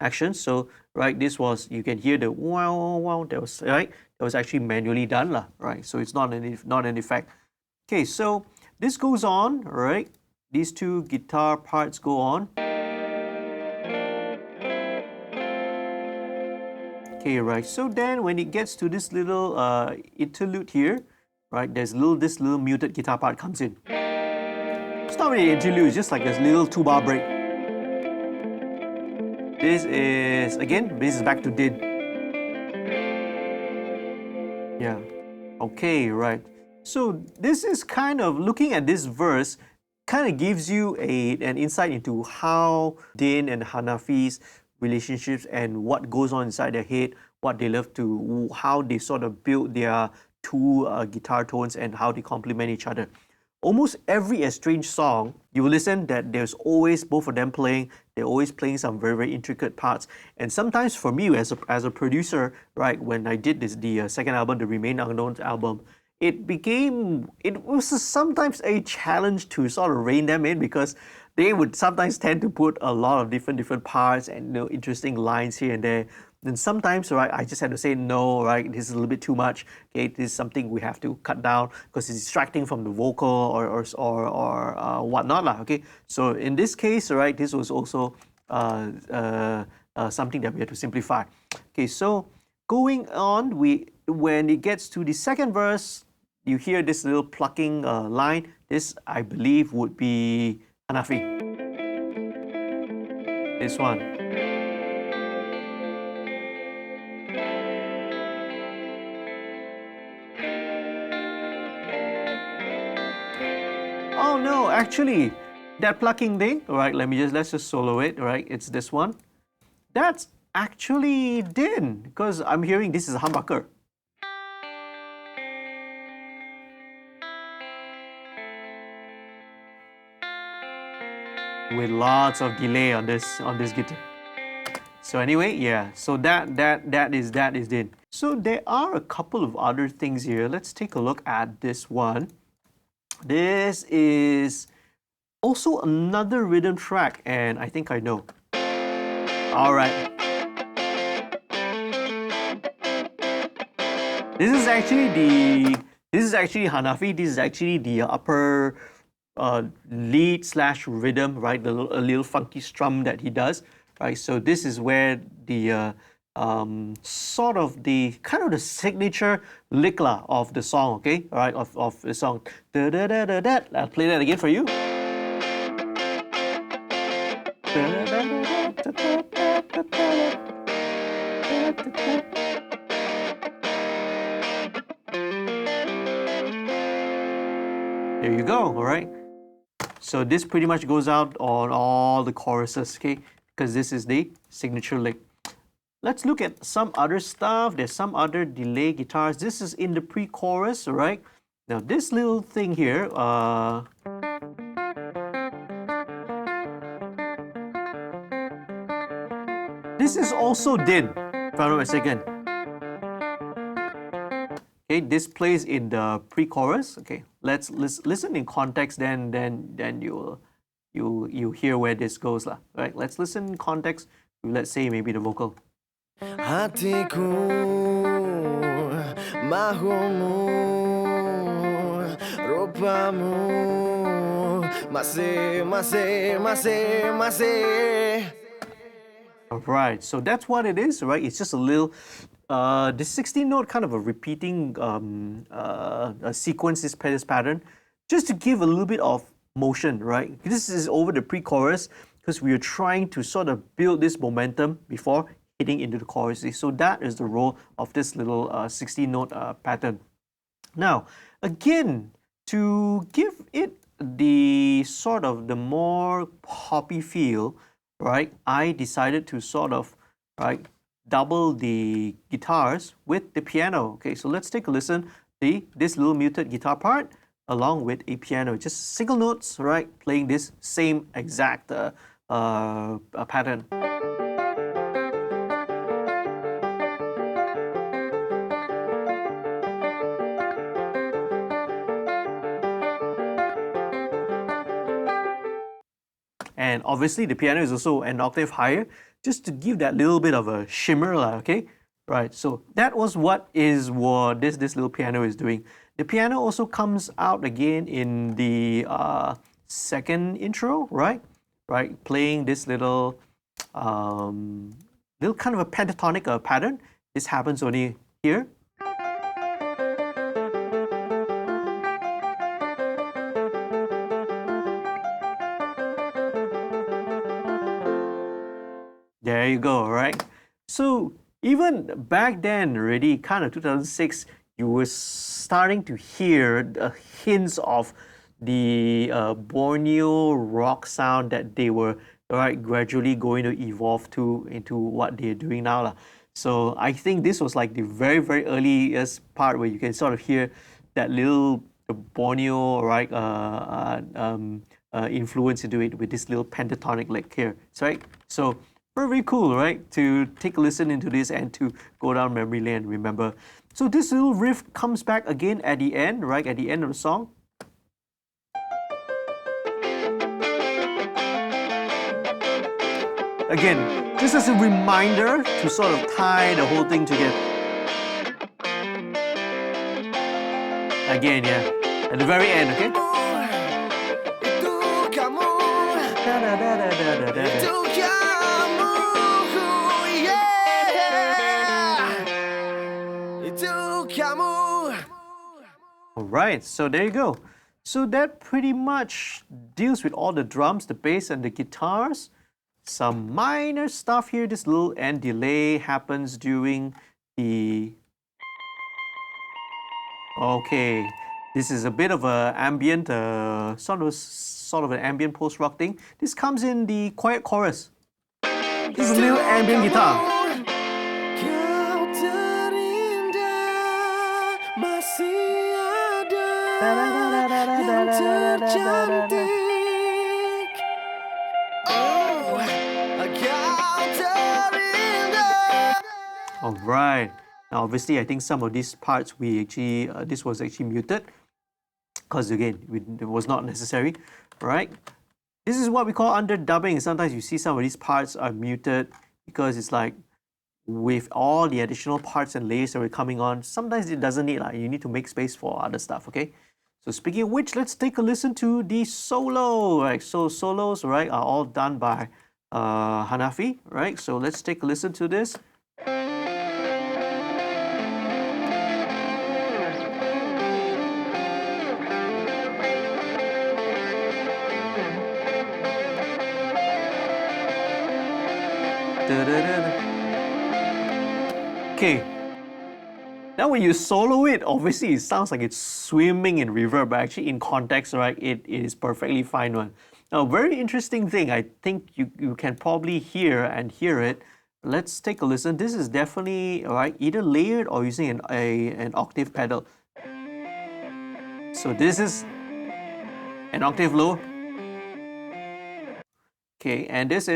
Speaker 1: action, so right, this was, you can hear the wow wow, that was right, that was actually manually done, right? So it's not an effect. Okay, so this goes on, right? These two guitar parts go on. Okay, right. So then when it gets to this little interlude here, right, there's this little muted guitar part comes in. It's not really an interlude, it's just like this little 2-bar break. This is back to Din. Yeah. Okay, right. So this is kind of, looking at this verse, kind of gives you an insight into how Din and Hanafi's relationships and what goes on inside their head, what they love to, how they sort of build their two guitar tones and how they complement each other. Almost every Estranged song, you will listen that there's always both of them playing. They're always playing some very, very intricate parts. And sometimes for me, as a producer, right, when I did the second album, the Remain Unknown album, it was sometimes a challenge to sort of rein them in, because they would sometimes tend to put a lot of different parts and interesting lines here and there. And sometimes, right, I just had to say no, right, this is a little bit too much. Okay, this is something we have to cut down because it's distracting from the vocal or whatnot, okay. So in this case, right, this was also something that we had to simplify. Okay, so going on, when it gets to the second verse, you hear this little plucking line. This, I believe, would be Hanafi. This one. Oh no, actually, that plucking thing, right, let's just solo it, right, it's this one. That's actually Din, because I'm hearing this is a humbucker. With lots of delay on this guitar. So anyway, yeah, so that is Din. So there are a couple of other things here. Let's take a look at this one. This is also another rhythm track, and I think I know. All right. This is actually Hanafi. This is actually the upper lead / rhythm, right? A little funky strum that he does, right? So this is where the sort of the kind of the signature lick of the song, okay, all right, of the song. Da, da, da, da, da. I'll play that again for you. There you go, all right? So this pretty much goes out on all the choruses, okay? Because this is the signature lick. Let's look at some other stuff. There's some other delay guitars. This is in the pre-chorus, all right? Now this little thing here, this is also din, if I'm not mistaken. Okay, this plays in the pre-chorus. Okay, let's listen in context. Then you hear where this goes lah. Right? Let's listen in context. Let's say maybe the vocal.
Speaker 4: Hatiku mahumu rupamu masih.
Speaker 1: Alright, so that's what it is, right? It's just a little, the 16 note kind of a repeating a sequence, this pattern, just to give a little bit of motion, right? This is over the pre-chorus because we are trying to sort of build this momentum before hitting into the chorus. So that is the role of this little 16 note pattern. Now, again, to give it the sort of the more poppy feel, right, I decided to sort of, right, double the guitars with the piano. Okay, so let's take a listen. This little muted guitar part along with a piano, just single notes, right, playing this same exact pattern. And obviously the piano is also an octave higher, just to give that little bit of a shimmer, okay? Right, so that was what this little piano is doing. The piano also comes out again in the second intro, right? Right, playing this little kind of a pentatonic pattern. This happens only here. There you go, right? So even back then already, kind of 2006, you were starting to hear the hints of the Borneo rock sound that they were gradually going to evolve into what they're doing now lah. So I think this was like the very, very earliest part where you can sort of hear that little Borneo influence into it with this little pentatonic lick here, right? So very, very cool, right? To take a listen into this and to go down memory lane, remember. So this little riff comes back again at the end, right? At the end of the song. Again, just as a reminder to sort of tie the whole thing together. Again, yeah. At the very end, okay? Alright, so there you go. So that pretty much deals with all the drums, the bass and the guitars. Some minor stuff here, this little end delay happens during the... Okay, this is a bit of an ambient, sort of an ambient post-rock thing. This comes in the quiet chorus. This is a little ambient guitar. Alright, now obviously I think some of these parts we actually, this was actually muted because again, it was not necessary, right? This is what we call underdubbing. Sometimes you see some of these parts are muted because it's like with all the additional parts and layers that are coming on, sometimes it doesn't need, you need to make space for other stuff, okay? So speaking of which, let's take a listen to the solo, right? So solos, right, are all done by Hanafi, right? So let's take a listen to this. Okay. Now when you solo it, obviously it sounds like it's swimming in reverb, but actually in context, right, it is perfectly fine one. Now, a very interesting thing, I think you can probably hear it. Let's take a listen. This is definitely, right, either layered or using an octave pedal. So this is an octave low. Okay, and this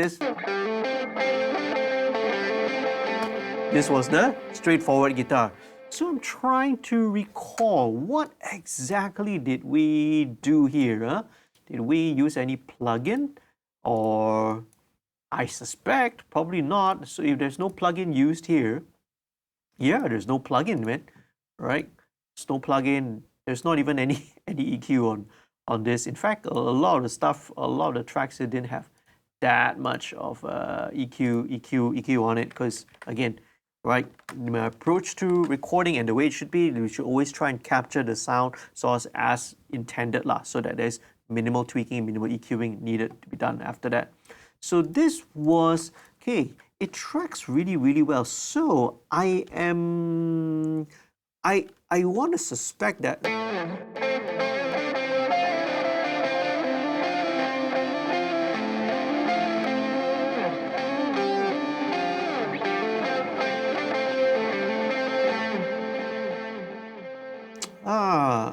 Speaker 1: was the straightforward guitar. So I'm trying to recall what exactly did we do here? Huh? Did we use any plugin? Or I suspect probably not. So if there's no plugin used here, yeah, there's no plugin, man. Right? There's no plugin. There's not even any EQ on this. In fact, a lot of the stuff, a lot of the tracks, it didn't have that much of EQ on it because again, right, my approach to recording and the way it should be, we should always try and capture the sound source as intended lah, so that there's minimal tweaking, minimal EQing needed to be done after that. So this was, okay, it tracks really, really well. So I want to suspect that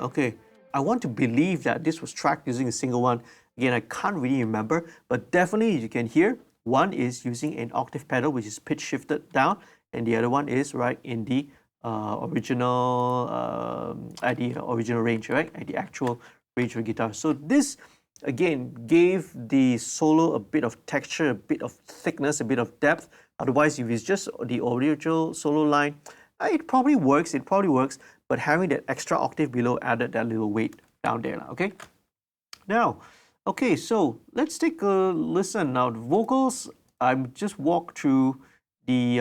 Speaker 1: okay. I want to believe that this was tracked using a single one. Again, I can't really remember, but definitely you can hear one is using an octave pedal, which is pitch shifted down, and the other one is right in the original range, right, at the actual range of the guitar. So this again gave the solo a bit of texture, a bit of thickness, a bit of depth. Otherwise, if it's just the original solo line, it probably works. But having that extra octave below added that little weight down there, okay? Now, okay, so let's take a listen. Now, the vocals, I'm just walk through the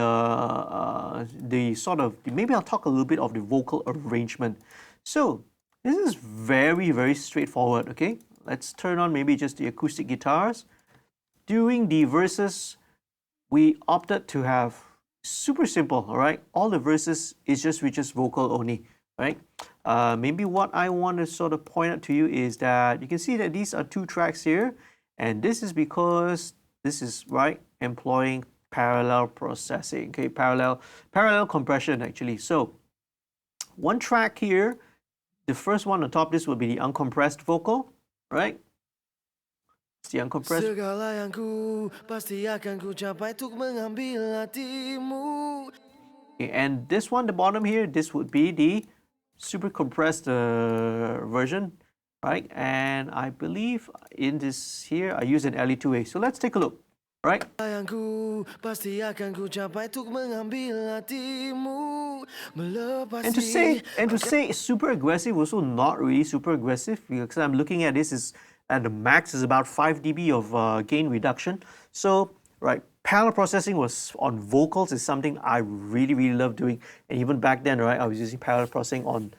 Speaker 1: sort of, maybe I'll talk a little bit of the vocal arrangement. So, this is very, very straightforward, okay? Let's turn on maybe just the acoustic guitars. During the verses, we opted to have super simple, all right? All the verses is just vocal only. Right? Maybe what I want to sort of point out to you is that you can see that these are two tracks here, and this is because this is, right, employing parallel processing, okay, parallel compression actually. So one track here, the first one on top, this will be the uncompressed vocal, right? It's the uncompressed.
Speaker 4: Segala yang ku pasti akan ku capai untuk mengambil hatimu.
Speaker 1: Okay, and this one, the bottom here, this would be the super compressed version, right? And I believe in this here, I use an LE2A. So let's take a look, right? And to say super aggressive, also not really super aggressive, because I'm looking at this is at the max is about 5 dB of gain reduction. So, right, parallel processing was on vocals is something I really, really love doing. And even back then, right, I was using parallel processing on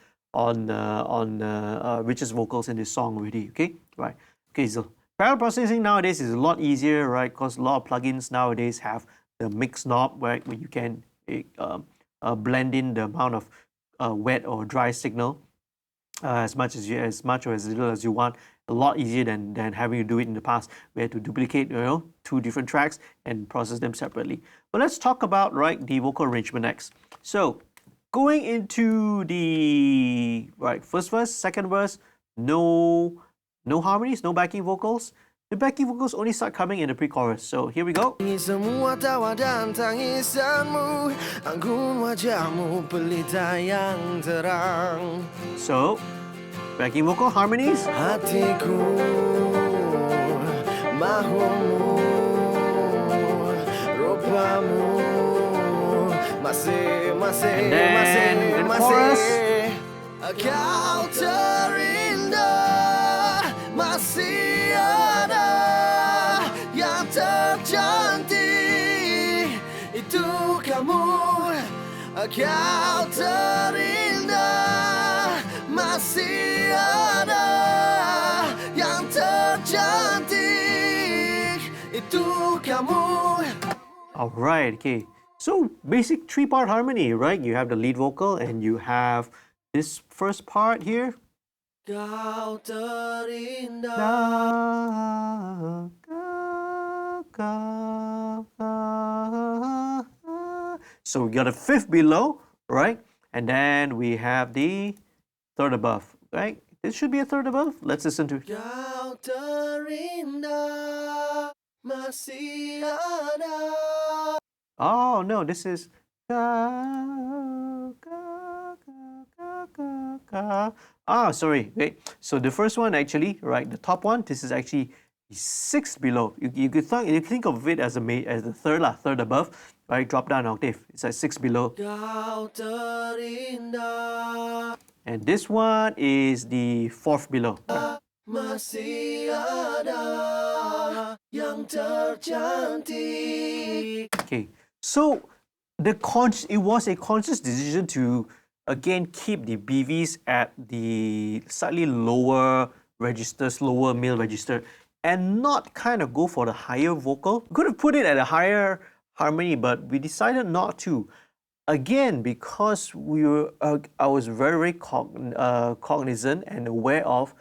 Speaker 1: Richard's vocals in this song already, okay? Right. Okay, so parallel processing nowadays is a lot easier, right? Because a lot of plugins nowadays have the mix knob, right, where you can blend in the amount of wet or dry signal as much or as little as you want. A lot easier than having to do it in the past. We had to duplicate, two different tracks and process them separately. But let's talk about, right, the vocal arrangement next. So going into the first verse, second verse, no harmonies, no backing vocals. The backing vocals only start coming in the pre-chorus. So here we go.
Speaker 4: Semua tawa dan tangisanmu, anggun wajahmu pelita yang terang.
Speaker 1: So backing vocal harmonies.
Speaker 4: Hatiku mahumu, rupamu masih
Speaker 1: chorus.
Speaker 4: Kau terindah, masih ada yang tercantik, itu kamu. Kau terindah, masih ada yang tercantik, itu kamu.
Speaker 1: All right, okay. So basic three-part harmony, right? You have the lead vocal and you have this first part here.
Speaker 4: Kau terindah.
Speaker 1: So we got a fifth below, right? And then we have the third above, right? This should be a third above. Let's listen to it.
Speaker 4: Kau terindah masih ada.
Speaker 1: Oh no, this is sorry, wait. So the first one actually, right? The top one, this is actually sixth below. You could think of it as the third above, right? Drop down an octave. It's at six below.
Speaker 4: Kau terindah
Speaker 1: And this one is the fourth below.
Speaker 4: masih ada yang tercantik.
Speaker 1: Okay, so it was a conscious decision to again keep the BVs at the slightly lower registers, lower male register, and not kind of go for the higher vocal. We could have put it at a higher harmony, but we decided not to. Again, because I was very cognizant and aware of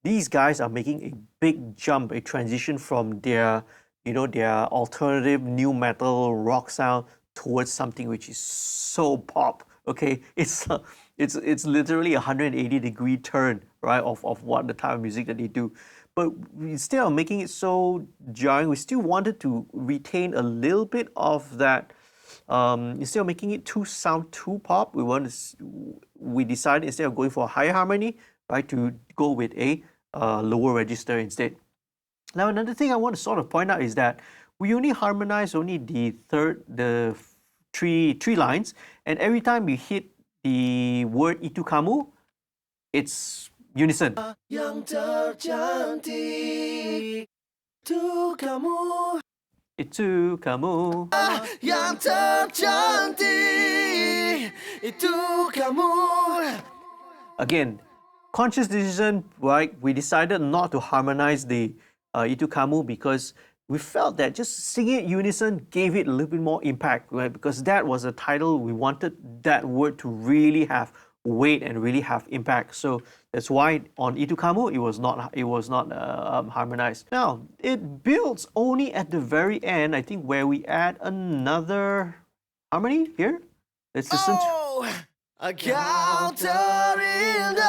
Speaker 1: these guys are making a big jump, a transition from their alternative new metal rock sound towards something which is so pop. Okay, it's literally a 180-degree turn, right, of what the type of music that they do. But instead of making it so jarring, we still wanted to retain a little bit of that. Instead of making it sound too pop, we decided instead of going for a higher harmony, right, to go with a lower register instead. Now another thing I want to sort of point out is that we only harmonize the three lines, and every time we hit the word itu kamu, it's unison.
Speaker 4: Yang tercantik itu kamu.
Speaker 1: Itu kamu.
Speaker 4: Yang tercantik itu kamu.
Speaker 1: Again, conscious decision, right? We decided not to harmonize the itu kamu because we felt that just singing it unison gave it a little bit more impact, right? Because that was a title, we wanted that word to really have weight and really have impact. So that's why on Itu Kamu it was not harmonized. Now it builds only at the very end, I think, where we add another harmony here. Let's listen to.
Speaker 4: Kau terindah.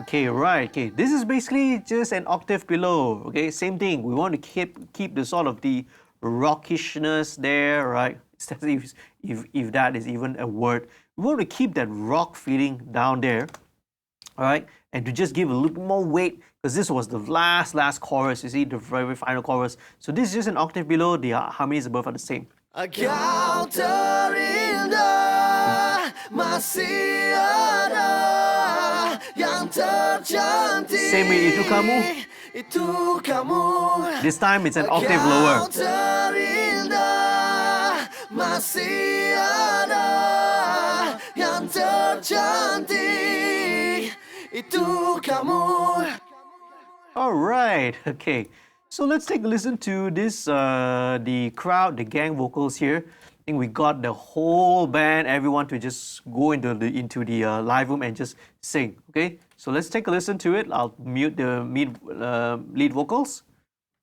Speaker 1: Okay, right. Okay, this is basically just an octave below. Okay, same thing. We want to keep the sort of the rockishness there, right? If that is even a word, we want to keep that rock feeling down there, all right? And to just give a little bit more weight, because this was the last chorus. You see, the very final chorus. So this is just an octave below. The harmonies above are the same.
Speaker 4: Kau terindah masih ada yang tercantik.
Speaker 1: Same with Itu Kamu.
Speaker 4: Itu kamu.
Speaker 1: This time it's an octave lower.
Speaker 4: Kau terindah masih ada yang tercantik. Itu kamu.
Speaker 1: All right. Okay. So let's take a listen to this, the crowd, the gang vocals here. I think we got the whole band, everyone to just go into the live room and just sing, okay? So let's take a listen to it. I'll mute the lead vocals.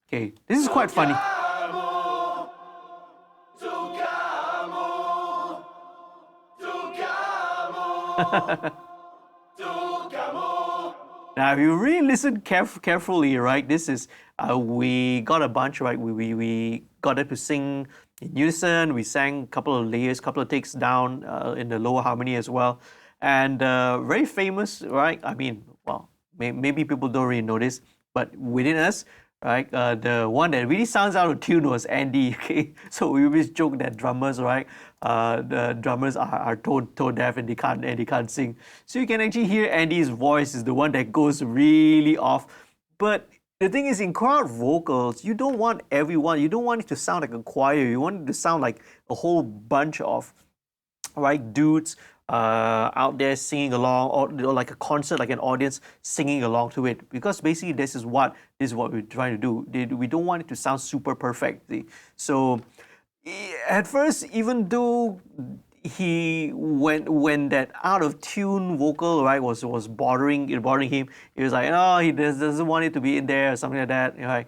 Speaker 1: Okay, this is quite funny. Now, if you really listen carefully, right, this is, we got a bunch, right, we got them to sing in unison. We sang a couple of layers, couple of takes down in the lower harmony as well. And very famous, right, I mean, well, maybe people don't really know this, but within us, right, the one that really sounds out of tune was Andy, okay? So we always joke that drummers, right, the drummers are tone deaf and they can't sing. So you can actually hear Andy's voice is the one that goes really off. But the thing is, in crowd vocals, you don't want it to sound like a choir. You want it to sound like a whole bunch of, right, dudes out there singing along, or like a concert, like an audience singing along to it. Because basically this is what we're trying to do. We don't want it to sound super perfect. See? So At first, even though he when that out of tune vocal, right, was bothering him, he was like, oh, he doesn't want it to be in there or something like that. Right?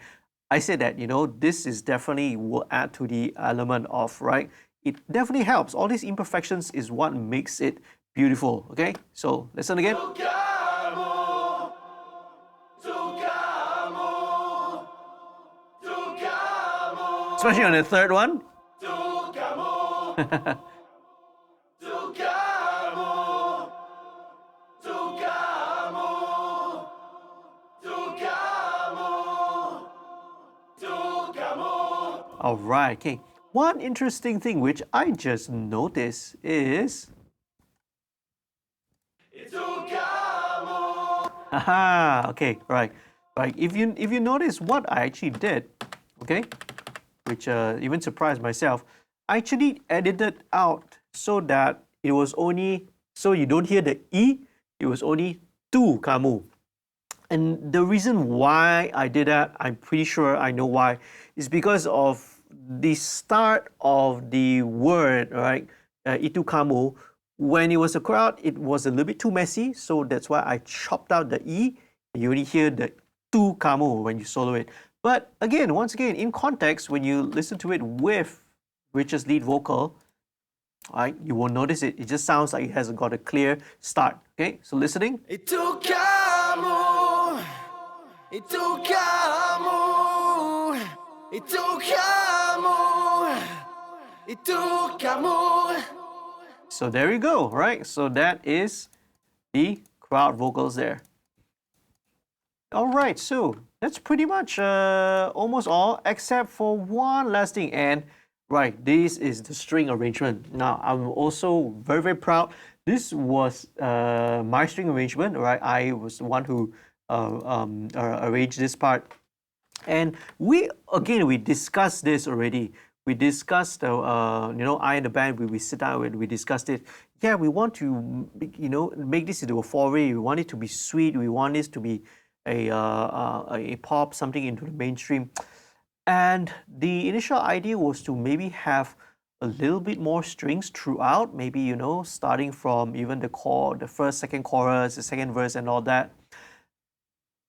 Speaker 1: I said that, this is definitely will add to the element of, right, it definitely helps. All these imperfections is what makes it beautiful. Okay, so listen again. Especially on the third one. All right, okay. One interesting thing which I just noticed is... Haha, okay, right. Right, if you notice what I actually did, okay, which even surprised myself, I actually edited out so that it was only, so you don't hear the E, it was only tu kamu. And the reason why I did that, I'm pretty sure I know why, is because of the start of the word, right, itu kamu. When it was a crowd, it was a little bit too messy, so that's why I chopped out the E. You only hear the tu kamu when you solo it. But again, once again, in context, when you listen to it with Richard's lead vocal, right, you won't notice it. It just sounds like it has got a clear start. Okay, so listening.
Speaker 4: Itu kamu, itu kamu, itu kamu, itu kamu.
Speaker 1: So there you go, right? So that is the crowd vocals there. All right, so that's pretty much almost all, except for one last thing. And right, this is the string arrangement. Now, I'm also very, very proud. This was my string arrangement, right? I was the one who arranged this part. And we discussed this already. We discussed, I and the band, we sit down and we discussed it. Yeah, we want to, make this into a foray. We want it to be sweet. We want this to be a pop, something into the mainstream. And the initial idea was to maybe have a little bit more strings throughout, maybe, starting from even the first, second chorus, the second verse and all that.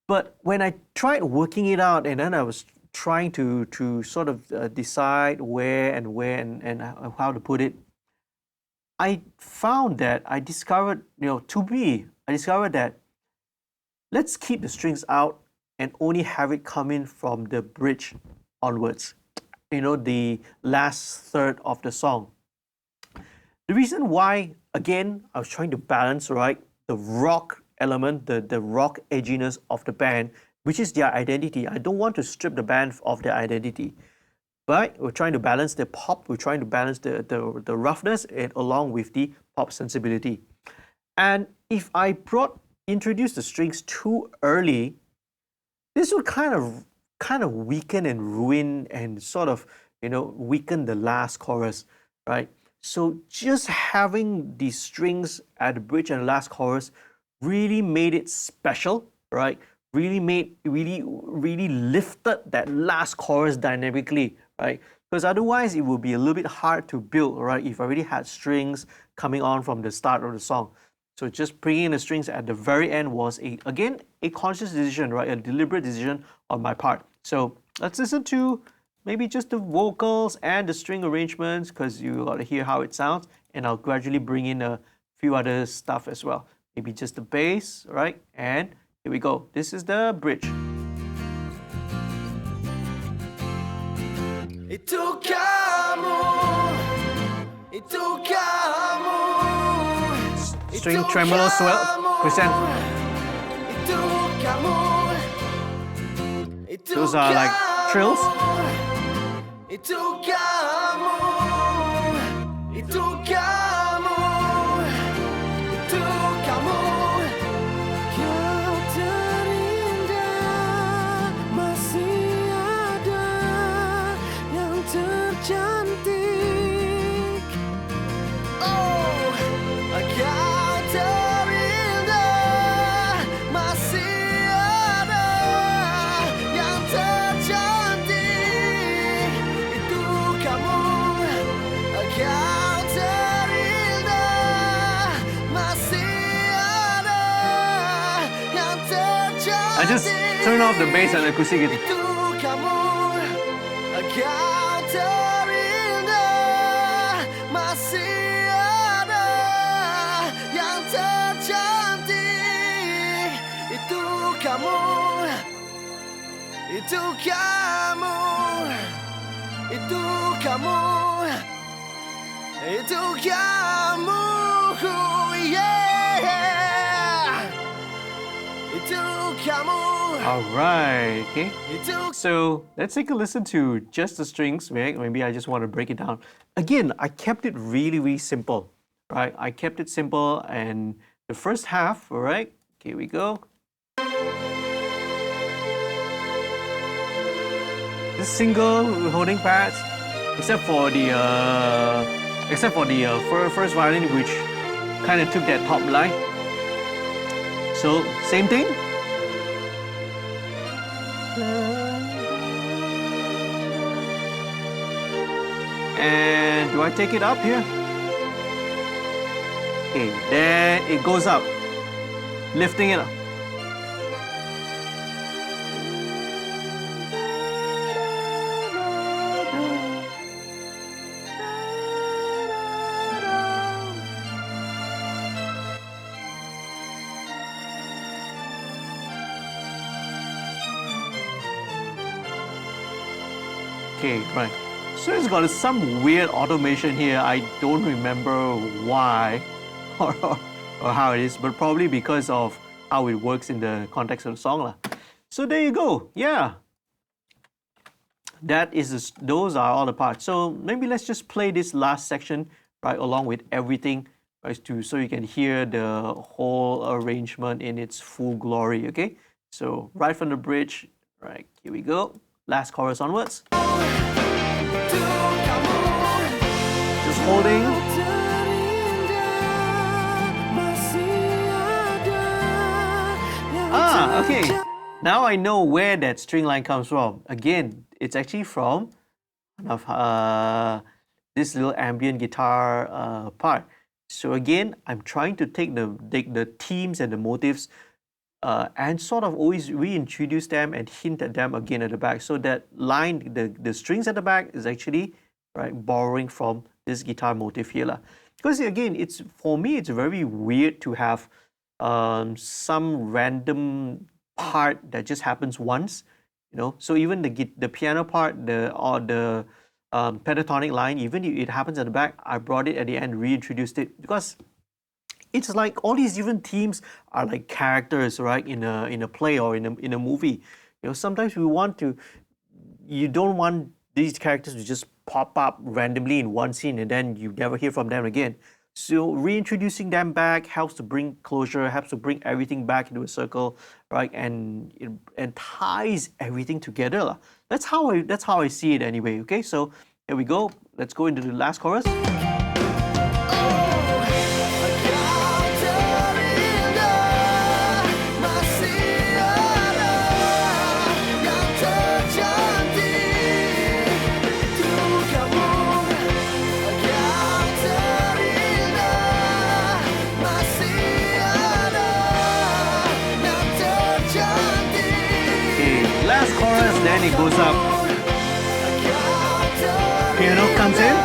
Speaker 1: But when I tried working it out, and then I was trying to sort of decide where and how to put it, I found that I discovered that let's keep the strings out and only have it come in from the bridge onwards, the last third of the song. The reason why, again, I was trying to balance, right, the rock element, the rock edginess of the band, which is their identity. I don't want to strip the band of their identity. But we're trying to balance the pop, we're trying to balance the roughness and along with the pop sensibility. And if I introduce the strings too early, this would kind of weaken and ruin and sort of, weaken the last chorus, right? So just having the strings at the bridge and the last chorus really made it special, right? Really lifted that last chorus dynamically, right? Because otherwise it would be a little bit hard to build, right? If I already had strings coming on from the start of the song. So just bringing in the strings at the very end was a conscious decision, right? A deliberate decision on my part. So let's listen to maybe just the vocals and the string arrangements, because you got to hear how it sounds, and I'll gradually bring in a few other stuff as well. Maybe just the bass, right? And here we go. This is the bridge.
Speaker 4: Itu kamu, itu kamu.
Speaker 1: String tremolo swell, crescent.
Speaker 4: Itu kamu, itu
Speaker 1: Those are like trills.
Speaker 4: Itu kamu, itu kamu, itu kamu. Kau terindah, masih ada yang tercantik. Oh, kau terindah, masih ada yang tercantik. Itu kamu.
Speaker 1: just turn off the bass and acoustic guitar.
Speaker 4: Itu kamu, kau terindah, masih ada yang tercantik. Itu kamu, itu kamu, itu kamu, itu kamu, yeah. Itu kamu.
Speaker 1: Alright, okay.
Speaker 4: Itu
Speaker 1: So let's take a listen to just the strings. Maybe I just want to break it down. Again, I kept it really, really simple, right? I kept it simple, and the first half, all right, here we go. This single holding pads, except for the first violin, which kind of took that top line. So same thing. And do I take it up here? Okay, then it goes up, lifting it up. Okay, right. So it's got some weird automation here. I don't remember why or how it is, but probably because of how it works in the context of the song lah. So there you go. Yeah. Those are all the parts. So maybe let's just play this last section right along with everything, right, so you can hear the whole arrangement in its full glory. Okay. So right from the bridge, right, here we go. Last chorus onwards. Just holding. Ah, okay. Now I know where that string line comes from. Again, it's actually from one of this little ambient guitar part. So again, I'm trying to take the themes and the motifs and sort of always reintroduce them and hint at them again at the back. So that line, the strings at the back is actually borrowing from this guitar motif here lah. Because again, for me it's very weird to have some random part that just happens once, you know. So even the piano part, the pentatonic line, even if it happens at the back, I brought it at the end, reintroduced it, because it's like all these different themes are like characters, right, in a play or in a movie. You know, sometimes you don't want these characters to just pop up randomly in one scene and then you never hear from them again. So reintroducing them back helps to bring closure, helps to bring everything back into a circle, right, and ties everything together lah. That's how I see it anyway. Okay, so here we go. Let's go into the last chorus. Then it goes up. Piano comes in,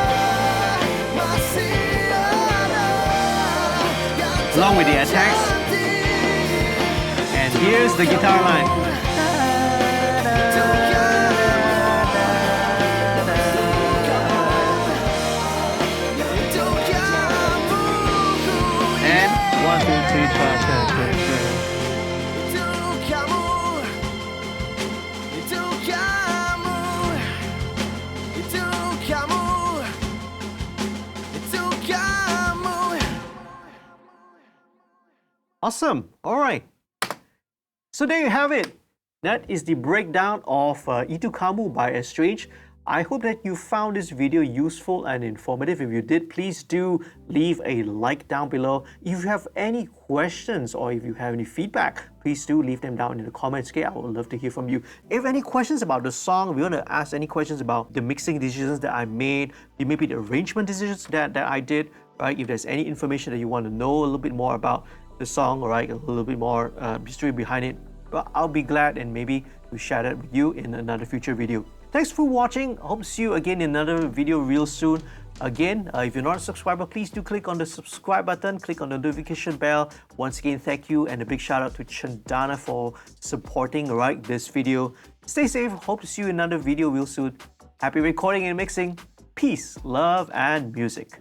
Speaker 1: along with the attacks. And here's the guitar line. And 1, 2, 3, 4, 5, 6, 7, 8. Awesome. All right. So there you have it. That is the breakdown of Itu Kamu by Estranged. I hope that you found this video useful and informative. If you did, please do leave a like down below. If you have any questions or if you have any feedback, please do leave them down in the comments. Okay, I would love to hear from you. If any questions about the song, if you want to ask any questions about the mixing decisions that I made, maybe the arrangement decisions that I did, right? If there's any information that you want to know a little bit more about the song, right, a little bit more history behind it, well, I'll be glad and maybe to share it with you in another future video. Thanks for watching. I hope to see you again in another video real soon. Again, if you're not a subscriber, please do click on the subscribe button, click on the notification bell. Once again, thank you and a big shout out to CENDANA for supporting this video. Stay safe. Hope to see you in another video real soon. Happy recording and mixing. Peace, love, and music.